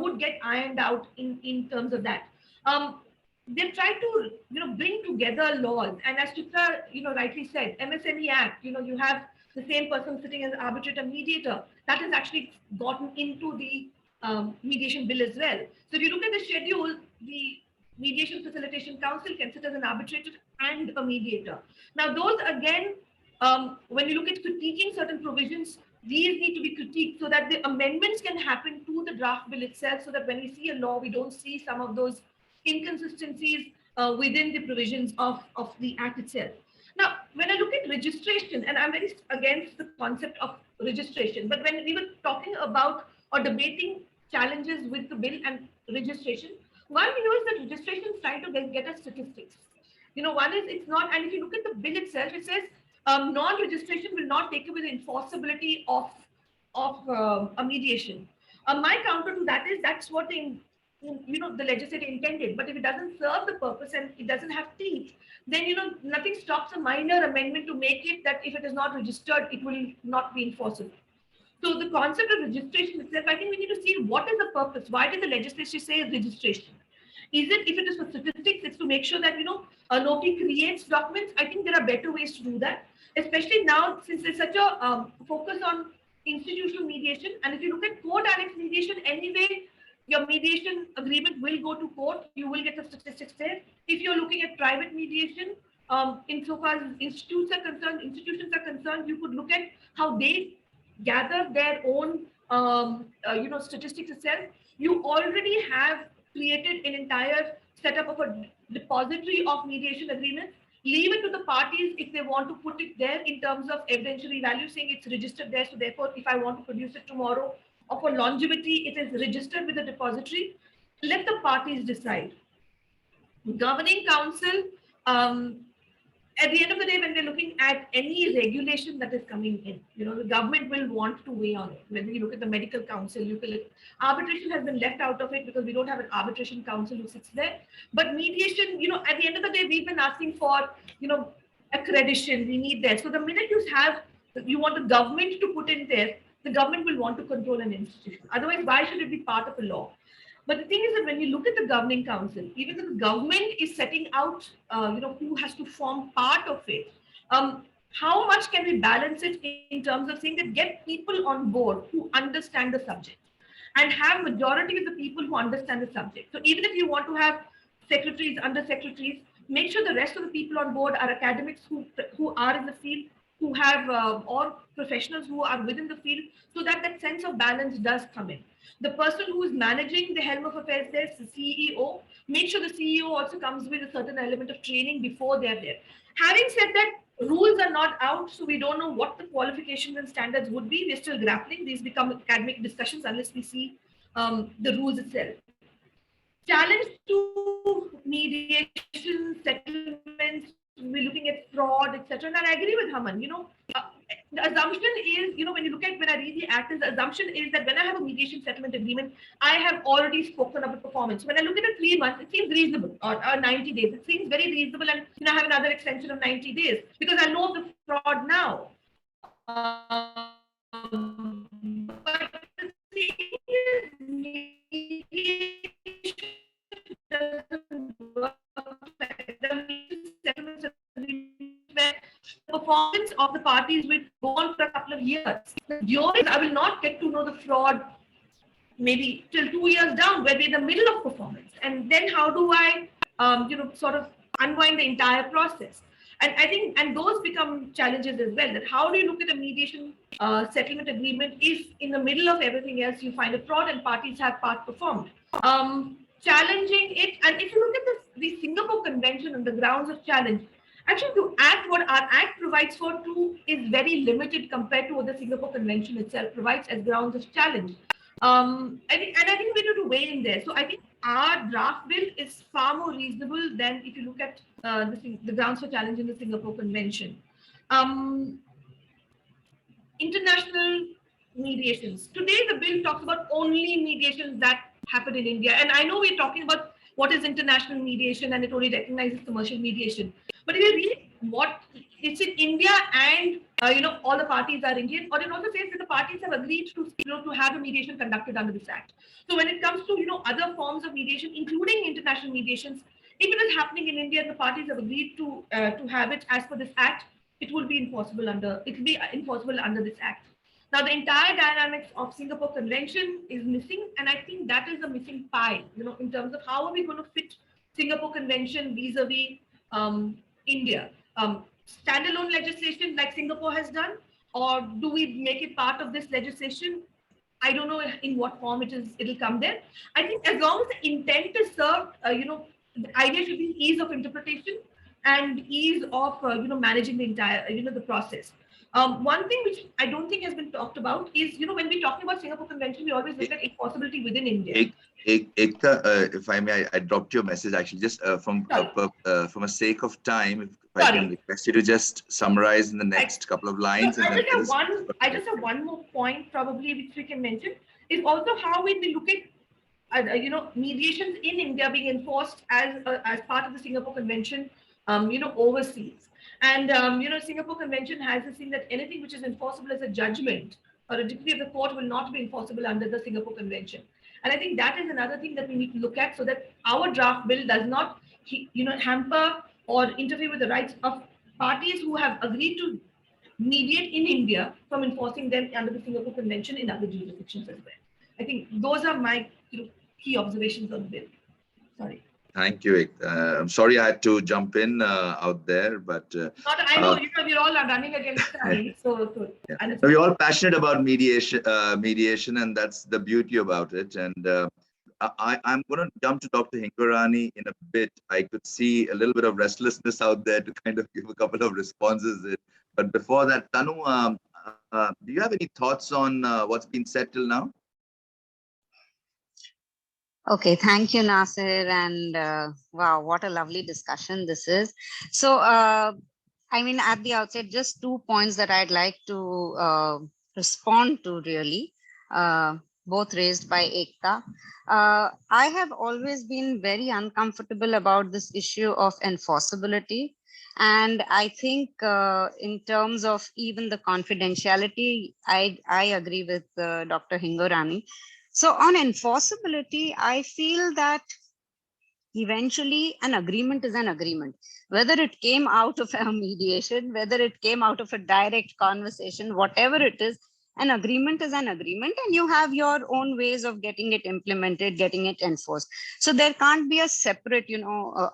would get ironed out in terms of that. They try to, bring together laws. And as Chitra, rightly said, MSME Act, you have the same person sitting as arbitrator mediator. That has actually gotten into the mediation bill as well. So if you look at the schedule, the Mediation Facilitation Council can sit as an arbitrator and a mediator. Now, those again, when you look at critiquing certain provisions, these need to be critiqued so that the amendments can happen to the draft bill itself, so that when we see a law, we don't see some of those inconsistencies within the provisions of the act itself. Now, when I look at registration, and I'm very against the concept of registration, but when we were talking about or debating challenges with the bill and registration, one we know is that registration is trying to get us statistics. One is it's not, and if you look at the bill itself, it says non-registration will not take away the enforceability of a mediation. My counter to that is that's what the legislature intended. But if it doesn't serve the purpose and it doesn't have teeth, then nothing stops a minor amendment to make it that if it is not registered, it will not be enforceable. So the concept of registration itself, I think we need to see what is the purpose. Why did the legislature say registration? Is it, if it is for statistics, it's to make sure that nobody creates documents? I think there are better ways to do that, especially now since there's such a focus on institutional mediation. And if you look at court annex mediation, anyway, your mediation agreement will go to court. You will get the statistics there. If you're looking at private mediation, insofar as institutions are concerned, you could look at how they gather their own, statistics itself. You already have created an entire setup of a depository of mediation agreements. Leave it to the parties if they want to put it there in terms of evidentiary value, saying it's registered there. So therefore, if I want to produce it tomorrow, or for longevity, it is registered with the depository. Let the parties decide. Governing council, at the end of the day, when we're looking at any regulation that is coming in, the government will want to weigh on it. When you look at the medical council, arbitration has been left out of it because we don't have an arbitration council who sits there. But mediation, at the end of the day, we've been asking for, accreditation. We need that. So the minute you want the government to put in there, the government will want to control an institution. Otherwise, why should it be part of a law? But the thing is that when you look at the governing council, even though the government is setting out, who has to form part of it, how much can we balance it in terms of saying that get people on board who understand the subject and have majority of the people who understand the subject. So even if you want to have secretaries, under secretaries, make sure the rest of the people on board are academics who are in the field, who have or professionals who are within the field, so that that sense of balance does come in. The person who is managing the helm of affairs there is the CEO. Make sure the CEO also comes with a certain element of training before they're there. Having said that, rules are not out, so we don't know what the qualifications and standards would be. We're still grappling. These become academic discussions unless we see the rules itself. Challenge to mediation, settlements, we're looking at fraud, etc. And I agree with Haman. The assumption is, when you look at, when I read the act, the assumption is that when I have a mediation settlement agreement, I have already spoken about performance. When I look at the 3 months, it seems reasonable, or 90 days. It seems very reasonable, and I have another extension of 90 days because I know the fraud now. But the thing is, mediation doesn't work like the settlement performance of the parties will go on for a couple of years. During, I will not get to know the fraud maybe till 2 years down, where we're in the middle of performance. And then how do I, sort of unwind the entire process? And I think, and those become challenges as well, that how do you look at a mediation settlement agreement if in the middle of everything else you find a fraud and parties have part performed? Challenging it, and if you look at the Singapore Convention and the grounds of challenge, actually the act, what our act provides for too is very limited compared to what the Singapore Convention itself provides as grounds of challenge. I think we need to weigh in there. So I think our draft bill is far more reasonable than if you look at the grounds for challenge in the Singapore Convention. International mediations. Today, the bill talks about only mediations that happen in India. And I know we're talking about what is international mediation and it only recognizes commercial mediation. But if you read what it's in India and all the parties are Indian, or it also says that the parties have agreed to to have a mediation conducted under this act. So when it comes to other forms of mediation, including international mediations, if it is happening in India and the parties have agreed to have it as per this act, it will be enforceable under this act. Now, the entire dynamics of Singapore Convention is missing, and I think that is a missing pie, in terms of how are we going to fit Singapore Convention vis-a-vis India. Standalone legislation like Singapore has done, or do we make it part of this legislation? I don't know in what form it'll come there. I think as long as the intent is served, the idea should be ease of interpretation and ease of managing the entire the process. One thing which I don't think has been talked about is when we're talking about Singapore Convention, we always look at enforceability within India. Ekta, if I may, I dropped your message actually just from a sake of time. If I can request you to just summarize in the next couple of lines. So I just have one more point probably which we can mention is also how we look at mediations in India being enforced as part of the Singapore Convention, overseas. And Singapore Convention has this thing that anything which is enforceable as a judgment or a decree of the court will not be enforceable under the Singapore Convention. And I think that is another thing that we need to look at, so that our draft bill does not hamper or interfere with the rights of parties who have agreed to mediate in India from enforcing them under the Singapore Convention in other jurisdictions as well. I think those are my key observations on the bill. Sorry. Thank you. I'm sorry I had to jump in out there, but I know we're all running against time. Yeah. We're all passionate about mediation, and that's the beauty about it. And I'm going to jump to Dr. Hingorani in a bit. I could see a little bit of restlessness out there to kind of give a couple of responses. But before that, Tanu, do you have any thoughts on what's been said till now? Okay, thank you, Nasir. And wow, what a lovely discussion this is. So, I mean, at the outset, just 2 points that I'd like to respond to really, both raised by Ekta. I have always been very uncomfortable about this issue of enforceability. And I think in terms of even the confidentiality, I agree with Dr. Hingorani. So on enforceability, I feel that eventually an agreement is an agreement. Whether it came out of a mediation, whether it came out of a direct conversation, whatever it is, an agreement is an agreement, and you have your own ways of getting it implemented, getting it enforced. So there can't be a separate,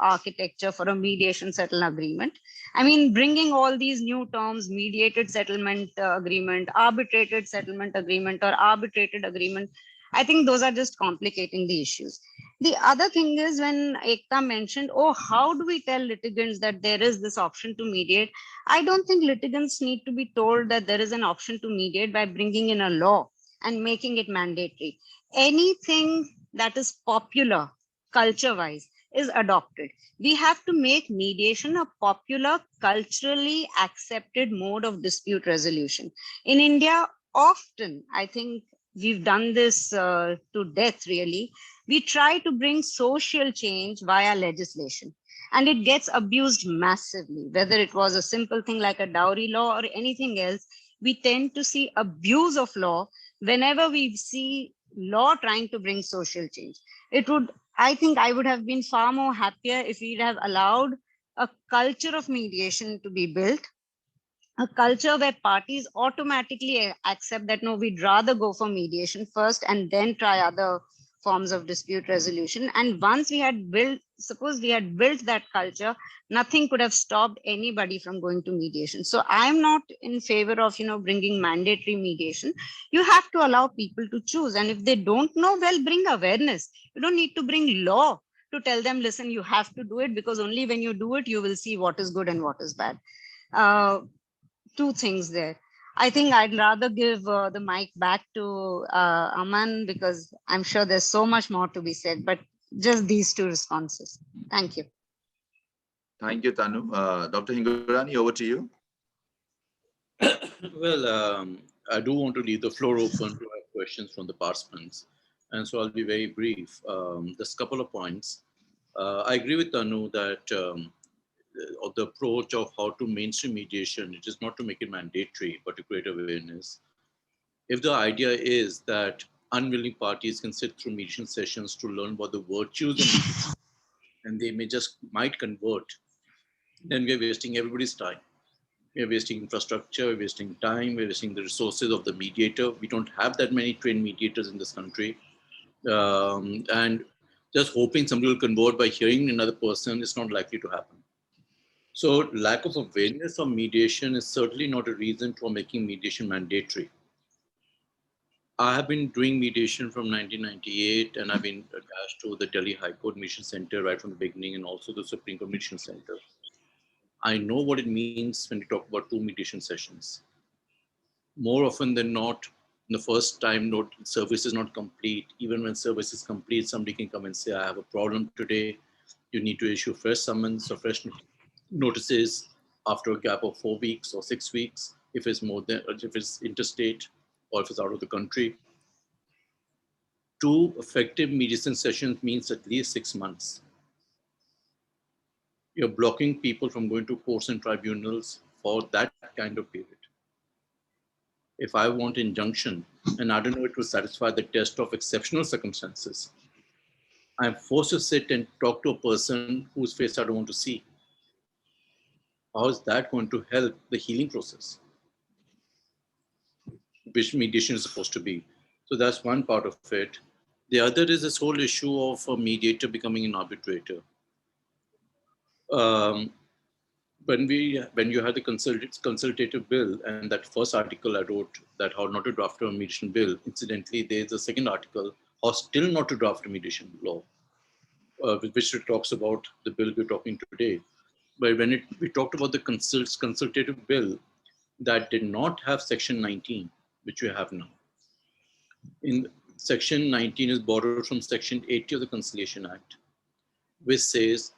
architecture for a mediation settlement agreement. I mean, bringing all these new terms, mediated settlement agreement, arbitrated settlement agreement, or arbitrated agreement, I think those are just complicating the issues. The other thing is when Ekta mentioned, how do we tell litigants that there is this option to mediate? I don't think litigants need to be told that there is an option to mediate by bringing in a law and making it mandatory. Anything that is popular culture-wise is adopted. We have to make mediation a popular, culturally accepted mode of dispute resolution. In India, often, I think, we've done this to death, really. We try to bring social change via legislation, and it gets abused massively. Whether it was a simple thing like a dowry law or anything else, we tend to see abuse of law whenever we see law trying to bring social change. I think I would have been far more happier if we'd have allowed a culture of mediation to be built, a culture where parties automatically accept that no, we'd rather go for mediation first and then try other forms of dispute resolution. And once we had built, suppose we had built that culture, nothing could have stopped anybody from going to mediation. So I'm not in favor of, bringing mandatory mediation. You have to allow people to choose. And if they don't know, well, bring awareness. You don't need to bring law to tell them, listen, you have to do it, because only when you do it, you will see what is good and what is bad. Two things there. I think I'd rather give the mic back to Aman, because I'm sure there's so much more to be said, but just these two responses. Thank you. Thank you, Tanu. Dr. Hingorani, over to you. Well, I do want to leave the floor open to have questions from the participants. And so I'll be very brief. Just a couple of points. I agree with Tanu that of the approach of how to mainstream mediation, it is not to make it mandatory, but to create awareness. If the idea is that unwilling parties can sit through mediation sessions to learn about the virtues of mediation, and they might convert, then we're wasting everybody's time. We're wasting infrastructure, we're wasting time, we're wasting the resources of the mediator. We don't have that many trained mediators in this country. And just hoping somebody will convert by hearing another person is not likely to happen. So lack of awareness of mediation is certainly not a reason for making mediation mandatory. I have been doing mediation from 1998, and I've been attached to the Delhi High Court Mediation Center right from the beginning, and also the Supreme Court Mediation Center. I know what it means when we talk about 2 mediation sessions. More often than not, the first time service is not complete. Even when service is complete, somebody can come and say, I have a problem today. You need to issue fresh summons or fresh notices after a gap of 4 weeks or 6 weeks, if it's interstate or if it's out of the country. 2 effective mediation sessions means at least 6 months. You're blocking people from going to courts and tribunals for that kind of period. If I want injunction, and I don't know it will satisfy the test of exceptional circumstances, I'm forced to sit and talk to a person whose face I don't want to see. How is that going to help the healing process, which mediation is supposed to be? So that's one part of it. The other is this whole issue of a mediator becoming an arbitrator. When you had the consultative bill, and that first article I wrote, that how not to draft a mediation bill, incidentally, there's a second article, how still not to draft a mediation law, which talks about the bill we're talking today. But when we talked about the consultative bill, that did not have section 19, which we have now. In section 19 is borrowed from section 80 of the Conciliation Act, which says,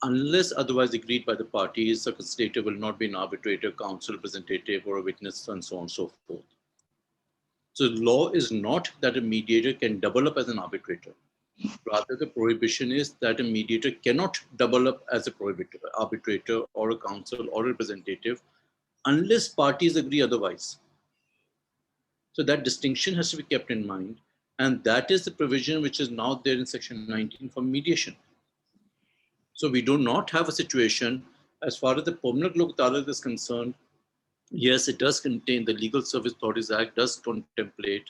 unless otherwise agreed by the parties, the conciliator will not be an arbitrator, counsel, representative, or a witness, and so on and so forth. So the law is not that a mediator can double up as an arbitrator. Rather, the prohibition is that a mediator cannot double up as a arbitrator or a counsel or a representative unless parties agree otherwise. So that distinction has to be kept in mind. And that is the provision which is now there in section 19 for mediation. So we do not have a situation, as far as the Permanent Lok Adalat is concerned. Yes, it does contain, the Legal Service Authorities Act does contemplate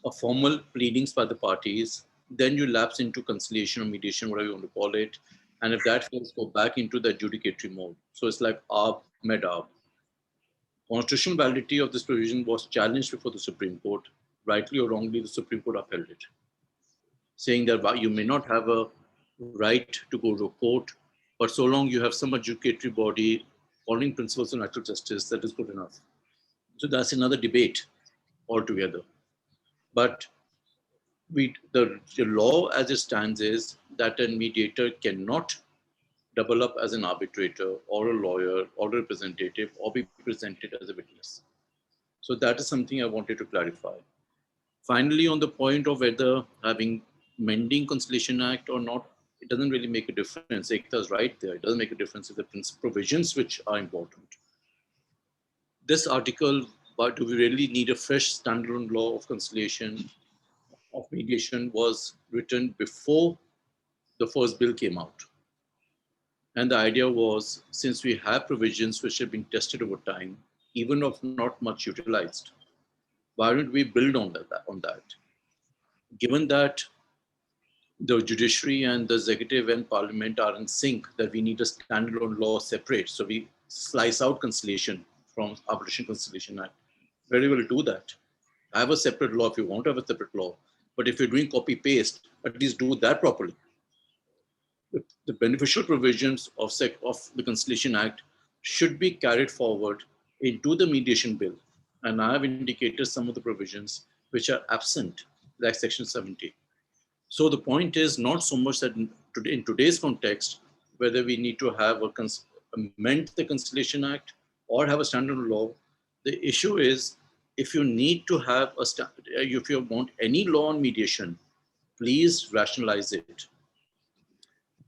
a formal pleadings by the parties. Then you lapse into conciliation or mediation, whatever you want to call it. And if that fails, go back into the adjudicatory mode. So it's like ARB, med-ARB. Constitutional validity of this provision was challenged before the Supreme Court. Rightly or wrongly, the Supreme Court upheld it, saying that you may not have a right to go to court, but so long you have some adjudicatory body following principles of natural justice, that is good enough. So that's another debate altogether. But the law as it stands is that a mediator cannot double up as an arbitrator or a lawyer or a representative or be presented as a witness. So that is something I wanted to clarify. Finally, on the point of whether having mending Conciliation Act or not, it doesn't really make a difference. Ekta is right there. It doesn't make a difference in the provisions which are important. This article, but do we really need a fresh standalone law of conciliation, of mediation, was written before the first bill came out. And the idea was, since we have provisions which have been tested over time, even if not much utilized. Why don't we build on that? Given that the judiciary and the executive and parliament are in sync, that we need a standalone law separate. So we slice out conciliation from Arbitration Conciliation Act. Very well do that. Have a separate law if you want to have a separate law. But if you're doing copy paste, at least do that properly. The beneficial provisions of the Conciliation Act should be carried forward into the mediation bill. And I have indicated some of the provisions which are absent, like Section 70. So the point is not so much that in today's context, whether we need to have amend the Conciliation Act or have a standard law. The issue is, if you need to have if you want any law on mediation, please rationalize it.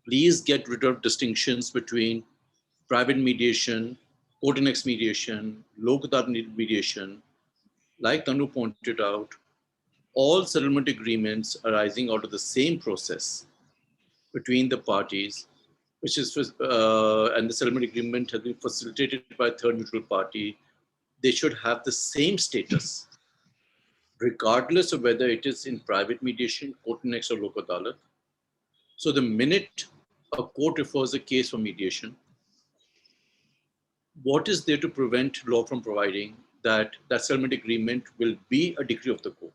Please get rid of distinctions between private mediation, court-annexed mediation, Lok Adat mediation. Like Tanu pointed out, all settlement agreements arising out of the same process between the parties, which is, and the settlement agreement has been facilitated by a third neutral party, they should have the same status, regardless of whether it is in private mediation, court-annexed or Lok Adalat. So the minute a court refers a case for mediation, what is there to prevent law from providing that that settlement agreement will be a decree of the court?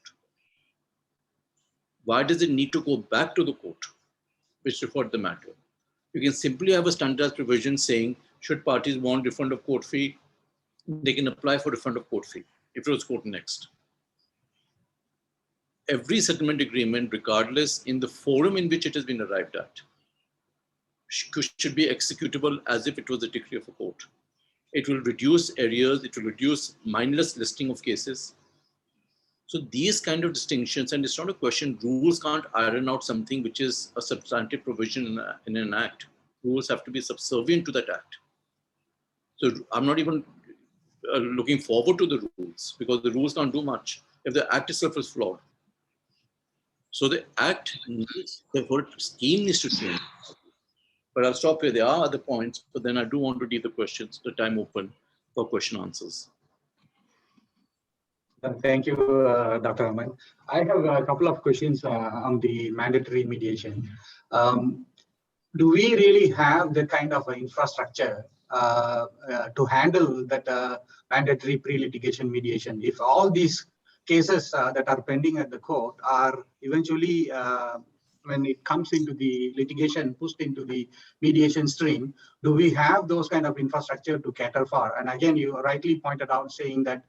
Why does it need to go back to the court, which referred the matter? You can simply have a standardized provision saying, should parties want refund of court fee, they can apply for refund of court fee if it was court next. Every settlement agreement, regardless in the forum in which it has been arrived at, should be executable as if it was a decree of a court. It will reduce arrears, it will reduce mindless listing of cases. So these kind of distinctions, and it's not a question, rules can't iron out something which is a substantive provision in an act. Rules have to be subservient to that act. So I'm not even looking forward to the rules, because the rules can't do much if the act itself is flawed. So the act needs, the whole scheme needs to change. But I'll stop here. There are other points, but then I do want to leave the time open for question answers. Thank you, Dr. Aman. I have a couple of questions on the mandatory mediation. Do we really have the kind of infrastructure to handle that mandatory pre-litigation mediation? If all these cases that are pending at the court are eventually, when it comes into the litigation, pushed into the mediation stream, do we have those kind of infrastructure to cater for? And again, you rightly pointed out saying that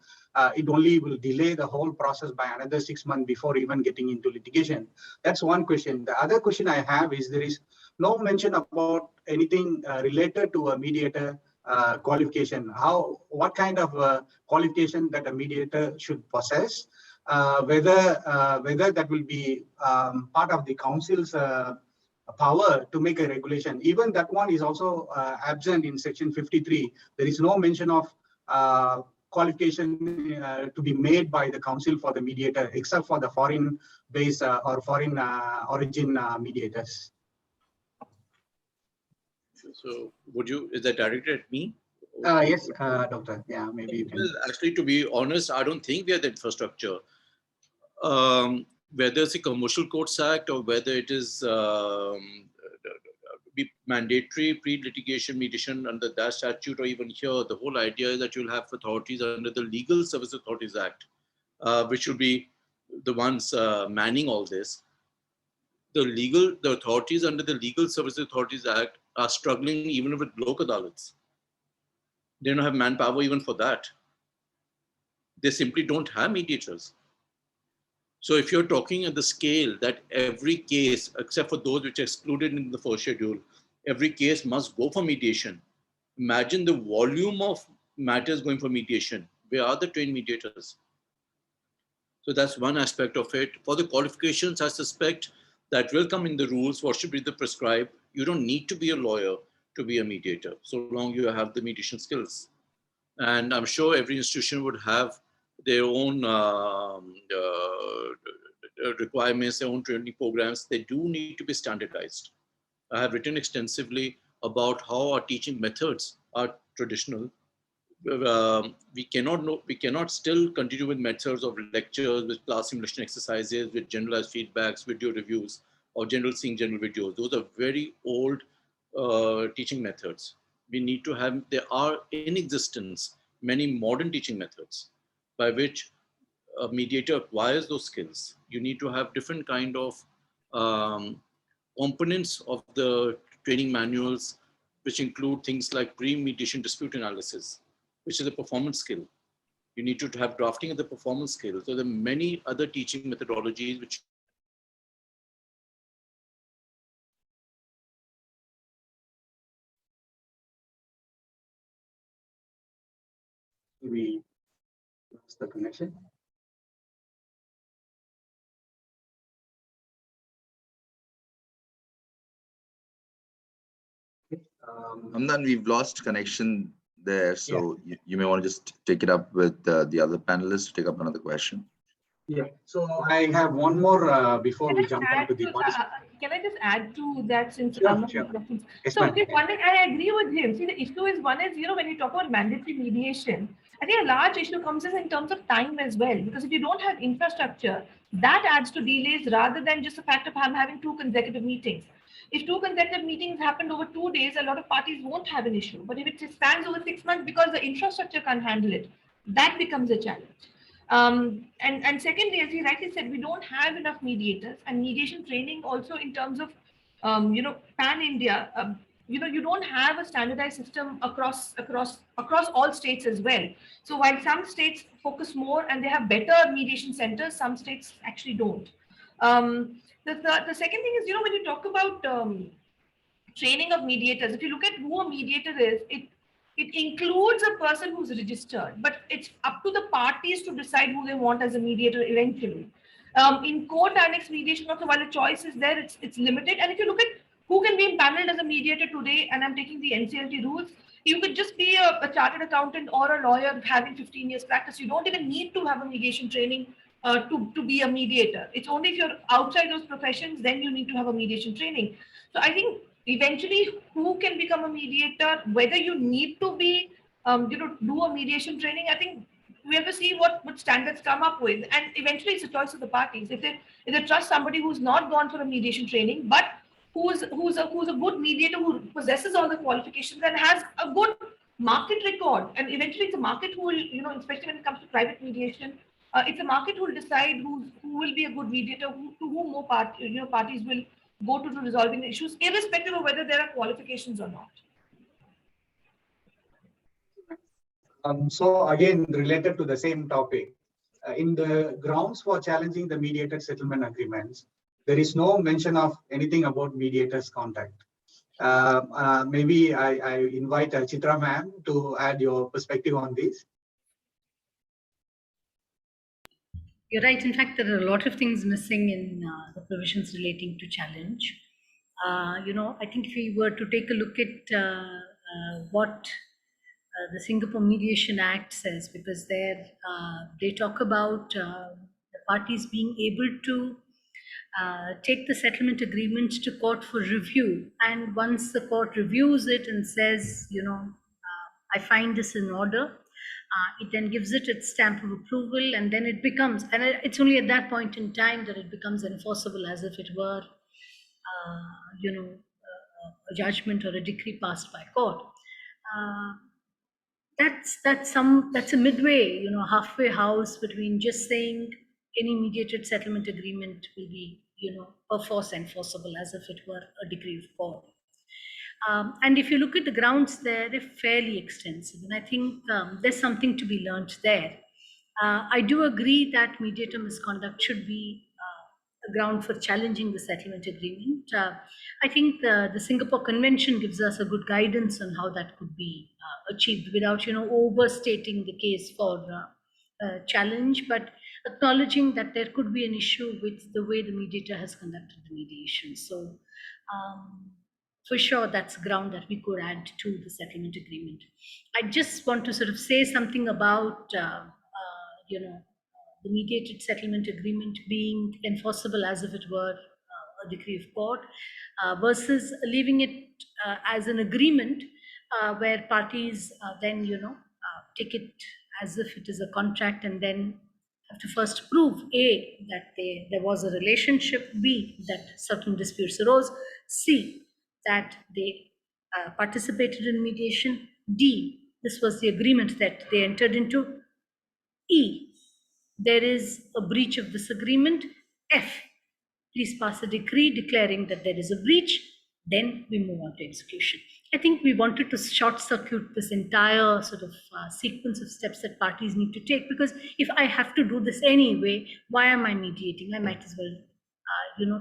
it only will delay the whole process by another 6 months before even getting into litigation. That's one question. The other question I have is, there is no mention about anything related to a mediator qualification. What kind of qualification that a mediator should possess, whether that will be part of the council's power to make a regulation. Even that one is also absent in section 53. There is no mention of qualification to be made by the council for the mediator, except for the foreign base or foreign origin mediators. So is that directed at me? Yes, Doctor. Yeah, maybe you can. Well, actually, to be honest, I don't think we have the infrastructure. Whether it's a Commercial Courts Act or whether it is be mandatory pre-litigation mediation under that statute, or even here, the whole idea is that you'll have authorities under the Legal Service Authorities Act, which will be the ones manning all this. The authorities under the Legal Service Authorities Act are struggling even with Lok Adalats. They don't have manpower even for that. They simply don't have mediators. So if you're talking at the scale that every case, except for those which are excluded in the first schedule, every case must go for mediation. Imagine the volume of matters going for mediation. Where are the trained mediators? So that's one aspect of it. For the qualifications, I suspect that will come in the rules. What should be the prescribed? You don't need to be a lawyer to be a mediator, so long you have the mediation skills. And I'm sure every institution would have their own requirements, their own training programs. They do need to be standardized. I have written extensively about how our teaching methods are traditional. we cannot still continue with methods of lectures, with class simulation exercises, with generalized feedbacks, video reviews, or seeing general videos. Those are very old teaching methods. We need to have, there are in existence many modern teaching methods by which a mediator acquires those skills. You need to have different kind of components of the training manuals, which include things like pre-mediation dispute analysis, which is a performance skill. You need to have drafting of the performance skill. So there are many other teaching methodologies which We lost the connection. Hamdan, we've lost connection there, so you may want to just take it up with the other panelists to take up another question. Yeah, so I have one more before we jump on to the can I just add to that, since Sure. Yes, so okay, one thing I agree with him. See, the issue is, one is, when you talk about mandatory mediation, I think a large issue comes in terms of time as well, because if you don't have infrastructure, that adds to delays rather than just the fact of having 2 consecutive meetings. If 2 consecutive meetings happened over 2 days, a lot of parties won't have an issue. But if it spans over 6 months because the infrastructure can't handle it, that becomes a challenge. And secondly, as he rightly said, we don't have enough mediators, and mediation training also in terms of, pan India, you don't have a standardized system across all states as well. So while some states focus more and they have better mediation centers, some states actually don't. The second thing is, when you talk about training of mediators, if you look at who a mediator is, it includes a person who's registered, but it's up to the parties to decide who they want as a mediator eventually. In court annex mediation, also, while the choice is there, it's limited. And if you look at who can be impaneled as a mediator today, and I'm taking the NCLT rules, you could just be a chartered accountant or a lawyer having 15 years practice. You don't even need to have a mediation training to be a mediator. It's only if you're outside those professions, then you need to have a mediation training. So I think eventually, who can become a mediator, whether you need to be, do a mediation training, I think we have to see what standards come up with. And eventually, it's a choice of the parties. If they trust somebody who's not gone for a mediation training, but who's a good mediator, who possesses all the qualifications and has a good market record, and eventually it's a market who will, especially when it comes to private mediation, it's a market who will decide who will be a good mediator, to whom more parties will go to resolving the issues, irrespective of whether there are qualifications or not. So again, related to the same topic, in the grounds for challenging the mediated settlement agreements, there is no mention of anything about mediators' contact. Maybe I invite Chitra ma'am to add your perspective on this. You're right. In fact, there are a lot of things missing in the provisions relating to challenge. I think if we were to take a look at what the Singapore Mediation Act says, because there they talk about the parties being able to take the settlement agreement to court for review, and once the court reviews it and says, I find this in order, it then gives it its stamp of approval, and then it becomes, and it's only at that point in time that it becomes enforceable, as if it were a judgment or a decree passed by court. That's a midway, halfway house between just saying any mediated settlement agreement will be, perforce enforceable, as if it were a decree of court. And if you look at the grounds there, they're fairly extensive, and I think there's something to be learned there. I do agree that mediator misconduct should be a ground for challenging the settlement agreement. I think the Singapore Convention gives us a good guidance on how that could be achieved without, overstating the case for challenge, but acknowledging that there could be an issue with the way the mediator has conducted the mediation. So for sure, that's ground that we could add to the settlement agreement. I just want to sort of say something about, the mediated settlement agreement being enforceable as if it were a decree of court, versus leaving it as an agreement where parties then, take it as if it is a contract and then have to first prove A, that there was a relationship, B, that certain disputes arose, C, that they participated in mediation, D, this was the agreement that they entered into, E, there is a breach of this agreement, F, please pass a decree declaring that there is a breach, then we move on to execution. I think we wanted to short circuit this entire sort of sequence of steps that parties need to take, because if I have to do this anyway, why am I mediating? I might as well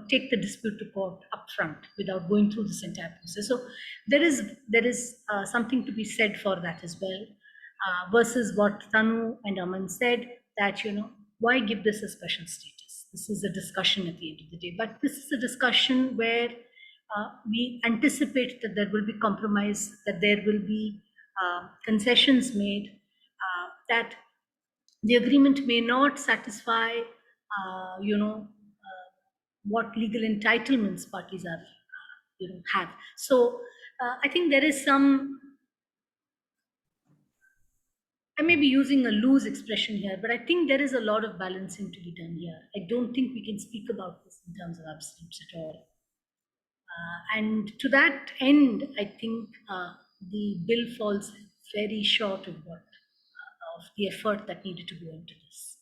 take the dispute to court upfront without going through this entire process. So there is something to be said for that as well, versus what Tanu and Aman said, that why give this a special status? This is a discussion at the end of the day, but this is a discussion where we anticipate that there will be compromise, that there will be concessions made, that the agreement may not satisfy, what legal entitlements parties are, have. So I think there is some, I may be using a loose expression here, but I think there is a lot of balancing to be done here. I don't think we can speak about this in terms of absolutes at all. And to that end, I think the bill falls very short of of the effort that needed to go into this.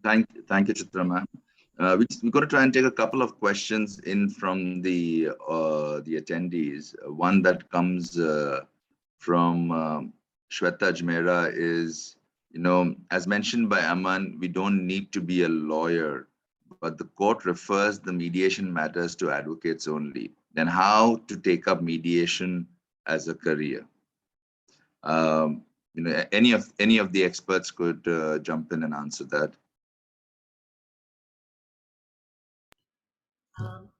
Thank you. Thank you, Chitra ma'am. We're going to try and take a couple of questions in from the attendees. One that comes from Shweta Ajmera is, as mentioned by Aman, we don't need to be a lawyer, but the court refers the mediation matters to advocates only. Then how to take up mediation as a career? Any of the experts could jump in and answer that.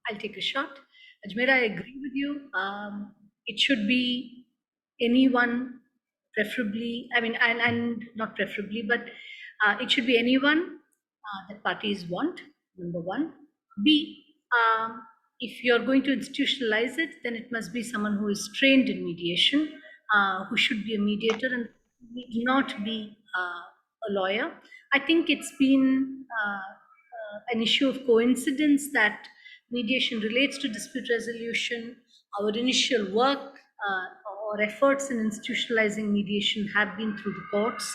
I'll take a shot. Ajmera, I agree with you. It should be anyone, preferably, and not preferably, but it should be anyone that parties want, number one. B, if you're going to institutionalize it, then it must be someone who is trained in mediation, who should be a mediator and not be a lawyer. I think it's been an issue of coincidence that mediation relates to dispute resolution. Our initial work or efforts in institutionalizing mediation have been through the courts.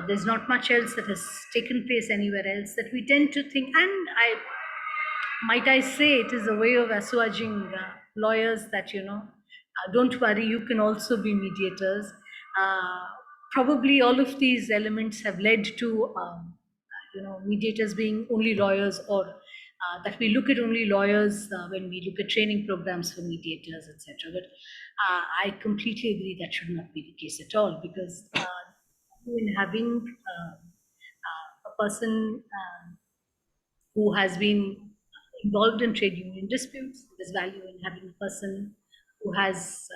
There's not much else that has taken place anywhere else that we tend to think, and might I say it is a way of assuaging lawyers that, don't worry, you can also be mediators. Probably all of these elements have led to, mediators being only lawyers, or that we look at only lawyers when we look at training programs for mediators, etc. But I completely agree that should not be the case at all, because in having a person who has been involved in trade union disputes, there's value in having a person who has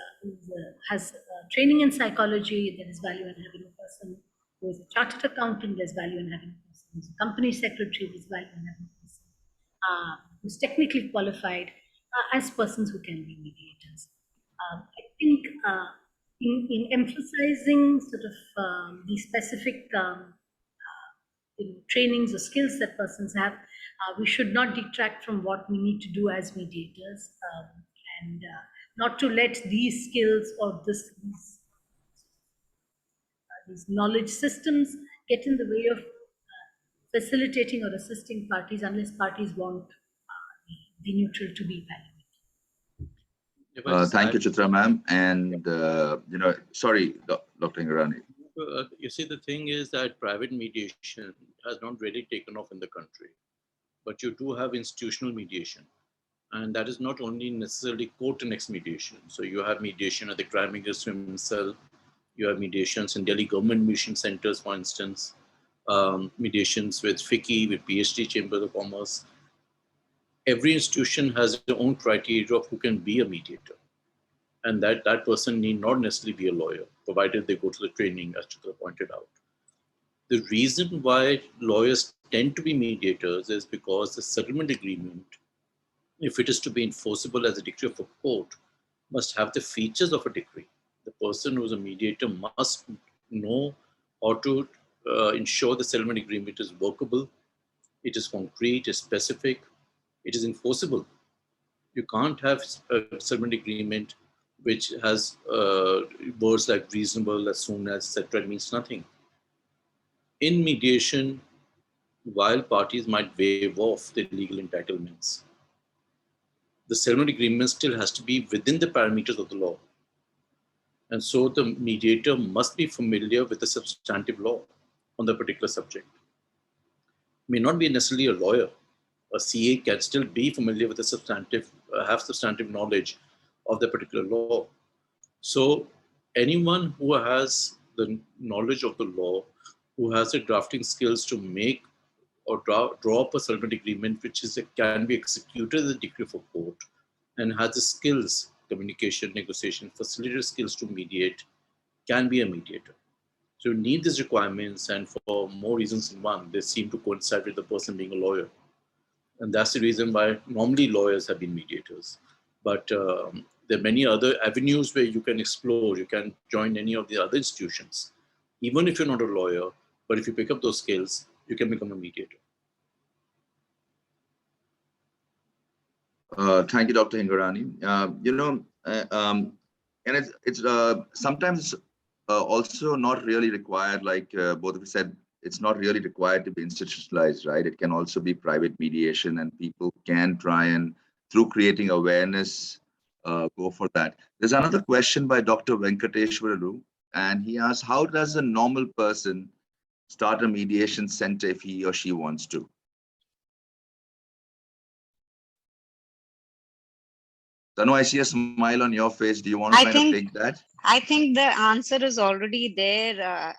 training in psychology, there is value in having a person who is a chartered accountant, there's value in having a person who's a company secretary, there's value in having a person who's technically qualified as persons who can be mediators. I think in emphasizing sort of the specific trainings or skills that persons have, we should not detract from what we need to do as mediators, and not to let these skills or these knowledge systems get in the way of facilitating or assisting parties, unless parties want the neutral to be valued. Thank you, Chitra ma'am. And, sorry, Dr. Hingorani. You see, the thing is that private mediation has not really taken off in the country, but you do have institutional mediation. And that is not only necessarily court and ex mediation. So you have mediation at the crime against women cell, you have mediations in Delhi government mediation centers, for instance, mediations with FICCI, with PhD Chambers of Commerce. Every institution has their own criteria of who can be a mediator. And that person need not necessarily be a lawyer, provided they go to the training, as Chitra pointed out. The reason why lawyers tend to be mediators is because the settlement agreement, if it is to be enforceable as a decree of a court, must have the features of a decree. The person who's a mediator must know how to ensure the settlement agreement is workable, it is concrete, it's specific, it is enforceable. You can't have a settlement agreement which has words like reasonable, as soon as, etc. It means nothing. In mediation, while parties might waive off their legal entitlements, the settlement agreement still has to be within the parameters of the law. And so the mediator must be familiar with the substantive law on the particular subject. May not be necessarily a lawyer. A CA can still be familiar with the substantive, have substantive knowledge of the particular law. So anyone who has the knowledge of the law, who has the drafting skills to make or draw up a settlement agreement which can be executed as a decree of a court, and has the skills, communication, negotiation, facilitator skills to mediate, can be a mediator. So you need these requirements, and for more reasons than one, they seem to coincide with the person being a lawyer. And that's the reason why normally lawyers have been mediators. But there are many other avenues where you can explore. You can join any of the other institutions. Even if you're not a lawyer, but if you pick up those skills, you can become a mediator. Thank you, Dr. Hingorani. And it's sometimes also not really required, like both of you said, it's not really required to be institutionalized, right? It can also be private mediation, and people can try and, through creating awareness, go for that. There's another question by Dr. Venkateshwaralu, and he asks, how does a normal person start a mediation center if he or she wants to? Tanu, I see a smile on your face. Do you want to kind of take that? I think the answer is already there.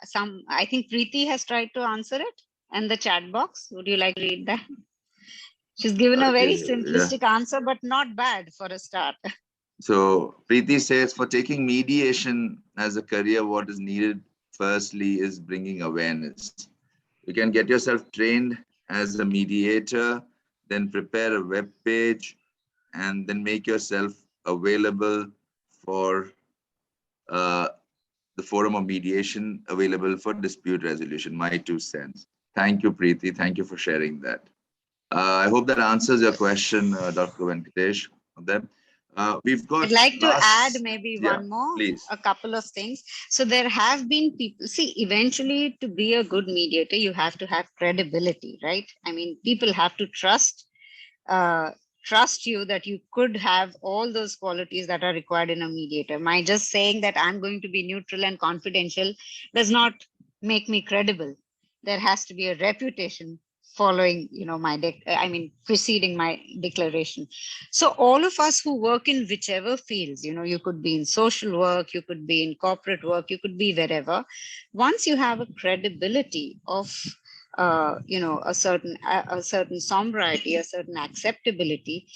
I think Preeti has tried to answer it in the chat box. Would you like to read that? She's given a very simplistic answer, but not bad for a start. So Preeti says, for taking mediation as a career, what is needed firstly is bringing awareness. You can get yourself trained as a mediator, then prepare a web page, and then make yourself available for the forum of mediation, available for dispute resolution. My 2 cents. Thank you, Preeti. Thank you for sharing that. I hope that answers your question, Dr. Venkatesh. We've got. I'd like to add maybe one more, please. A couple of things. So there have been people, see, eventually to be a good mediator, you have to have credibility, right? I mean, people have to trust you that you could have all those qualities that are required in a mediator. My just saying that I'm going to be neutral and confidential does not make me credible. There has to be a reputation following, preceding my declaration. So all of us who work in whichever fields, you could be in social work, you could be in corporate work, you could be wherever. Once you have a credibility of a certain sobriety, a certain acceptability,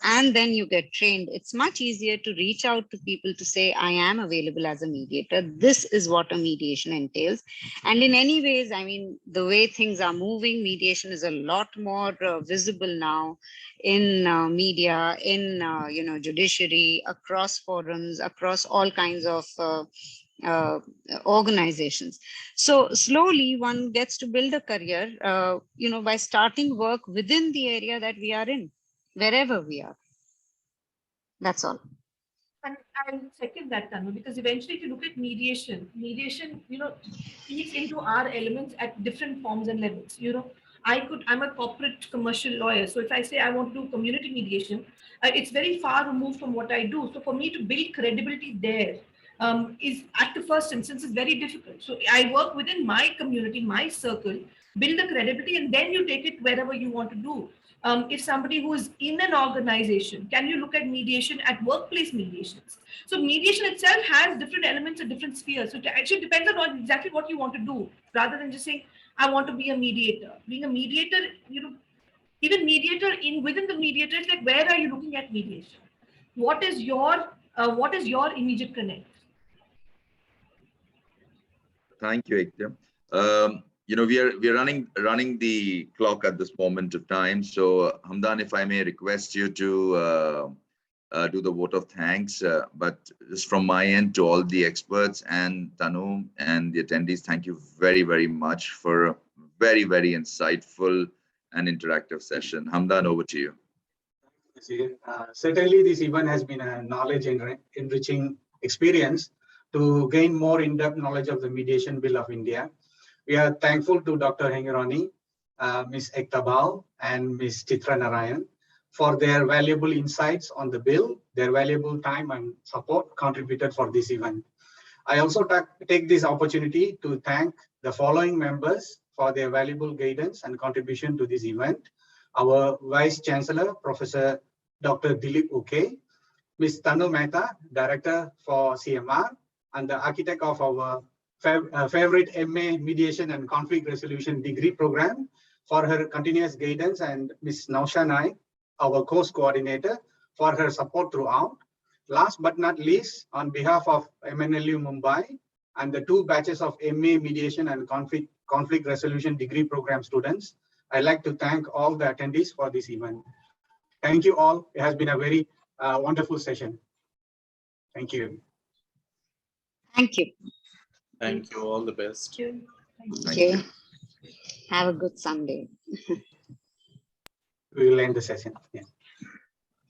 and then you get trained, it's much easier to reach out to people to say, I am available as a mediator. This is what a mediation entails. And in any ways, I mean, the way things are moving, mediation is a lot more visible now in media, in judiciary, across forums, across all kinds of organizations. So slowly one gets to build a career, by starting work within the area that we are in, wherever we are. That's all. And I'll second that, Tanu, because eventually if you look at mediation, feeds into our elements at different forms and levels. I'm a corporate commercial lawyer. So if I say I want to do community mediation, it's very far removed from what I do. So for me to build credibility there, is at the first instance is very difficult. So I work within my community, my circle, build the credibility, and then you take it wherever you want to do. If somebody who is in an organization, can you look at mediation at workplace mediations? So mediation itself has different elements and different spheres. So it actually depends on exactly what you want to do, rather than just saying, I want to be a mediator. Being a mediator, even mediator within the mediator, it's like, where are you looking at mediation? What is your immediate connect? Thank you, Ekta. We are running the clock at this moment of time. So Hamdan, if I may request you to do the vote of thanks. But just from my end to all the experts and Tanu and the attendees, thank you very, very much for a very, very insightful and interactive session. Hamdan, over to you. Certainly, this event has been a knowledge enriching experience to gain more in-depth knowledge of the Mediation Bill of India. We are thankful to Dr. Hengirani, Ms. Ekta Bal, and Ms. Chitra Narayan for their valuable insights on the bill, their valuable time and support contributed for this event. I also take this opportunity to thank the following members for their valuable guidance and contribution to this event. Our Vice Chancellor, Professor Dr. Dilip Uke, Ms. Tanu Mehta, Director for CMR, and the architect of our favorite MA Mediation and Conflict Resolution degree program for her continuous guidance, and Ms. Nausha Naik, our course coordinator, for her support throughout. Last but not least, on behalf of MNLU Mumbai and the 2 batches of MA Mediation and Conflict Resolution degree program students, I'd like to thank all the attendees for this event. Thank you all. It has been a very wonderful session. Thank you. Thank you. Thank you. All the best. Thank you. Have a good Sunday. We will end the session. Yeah.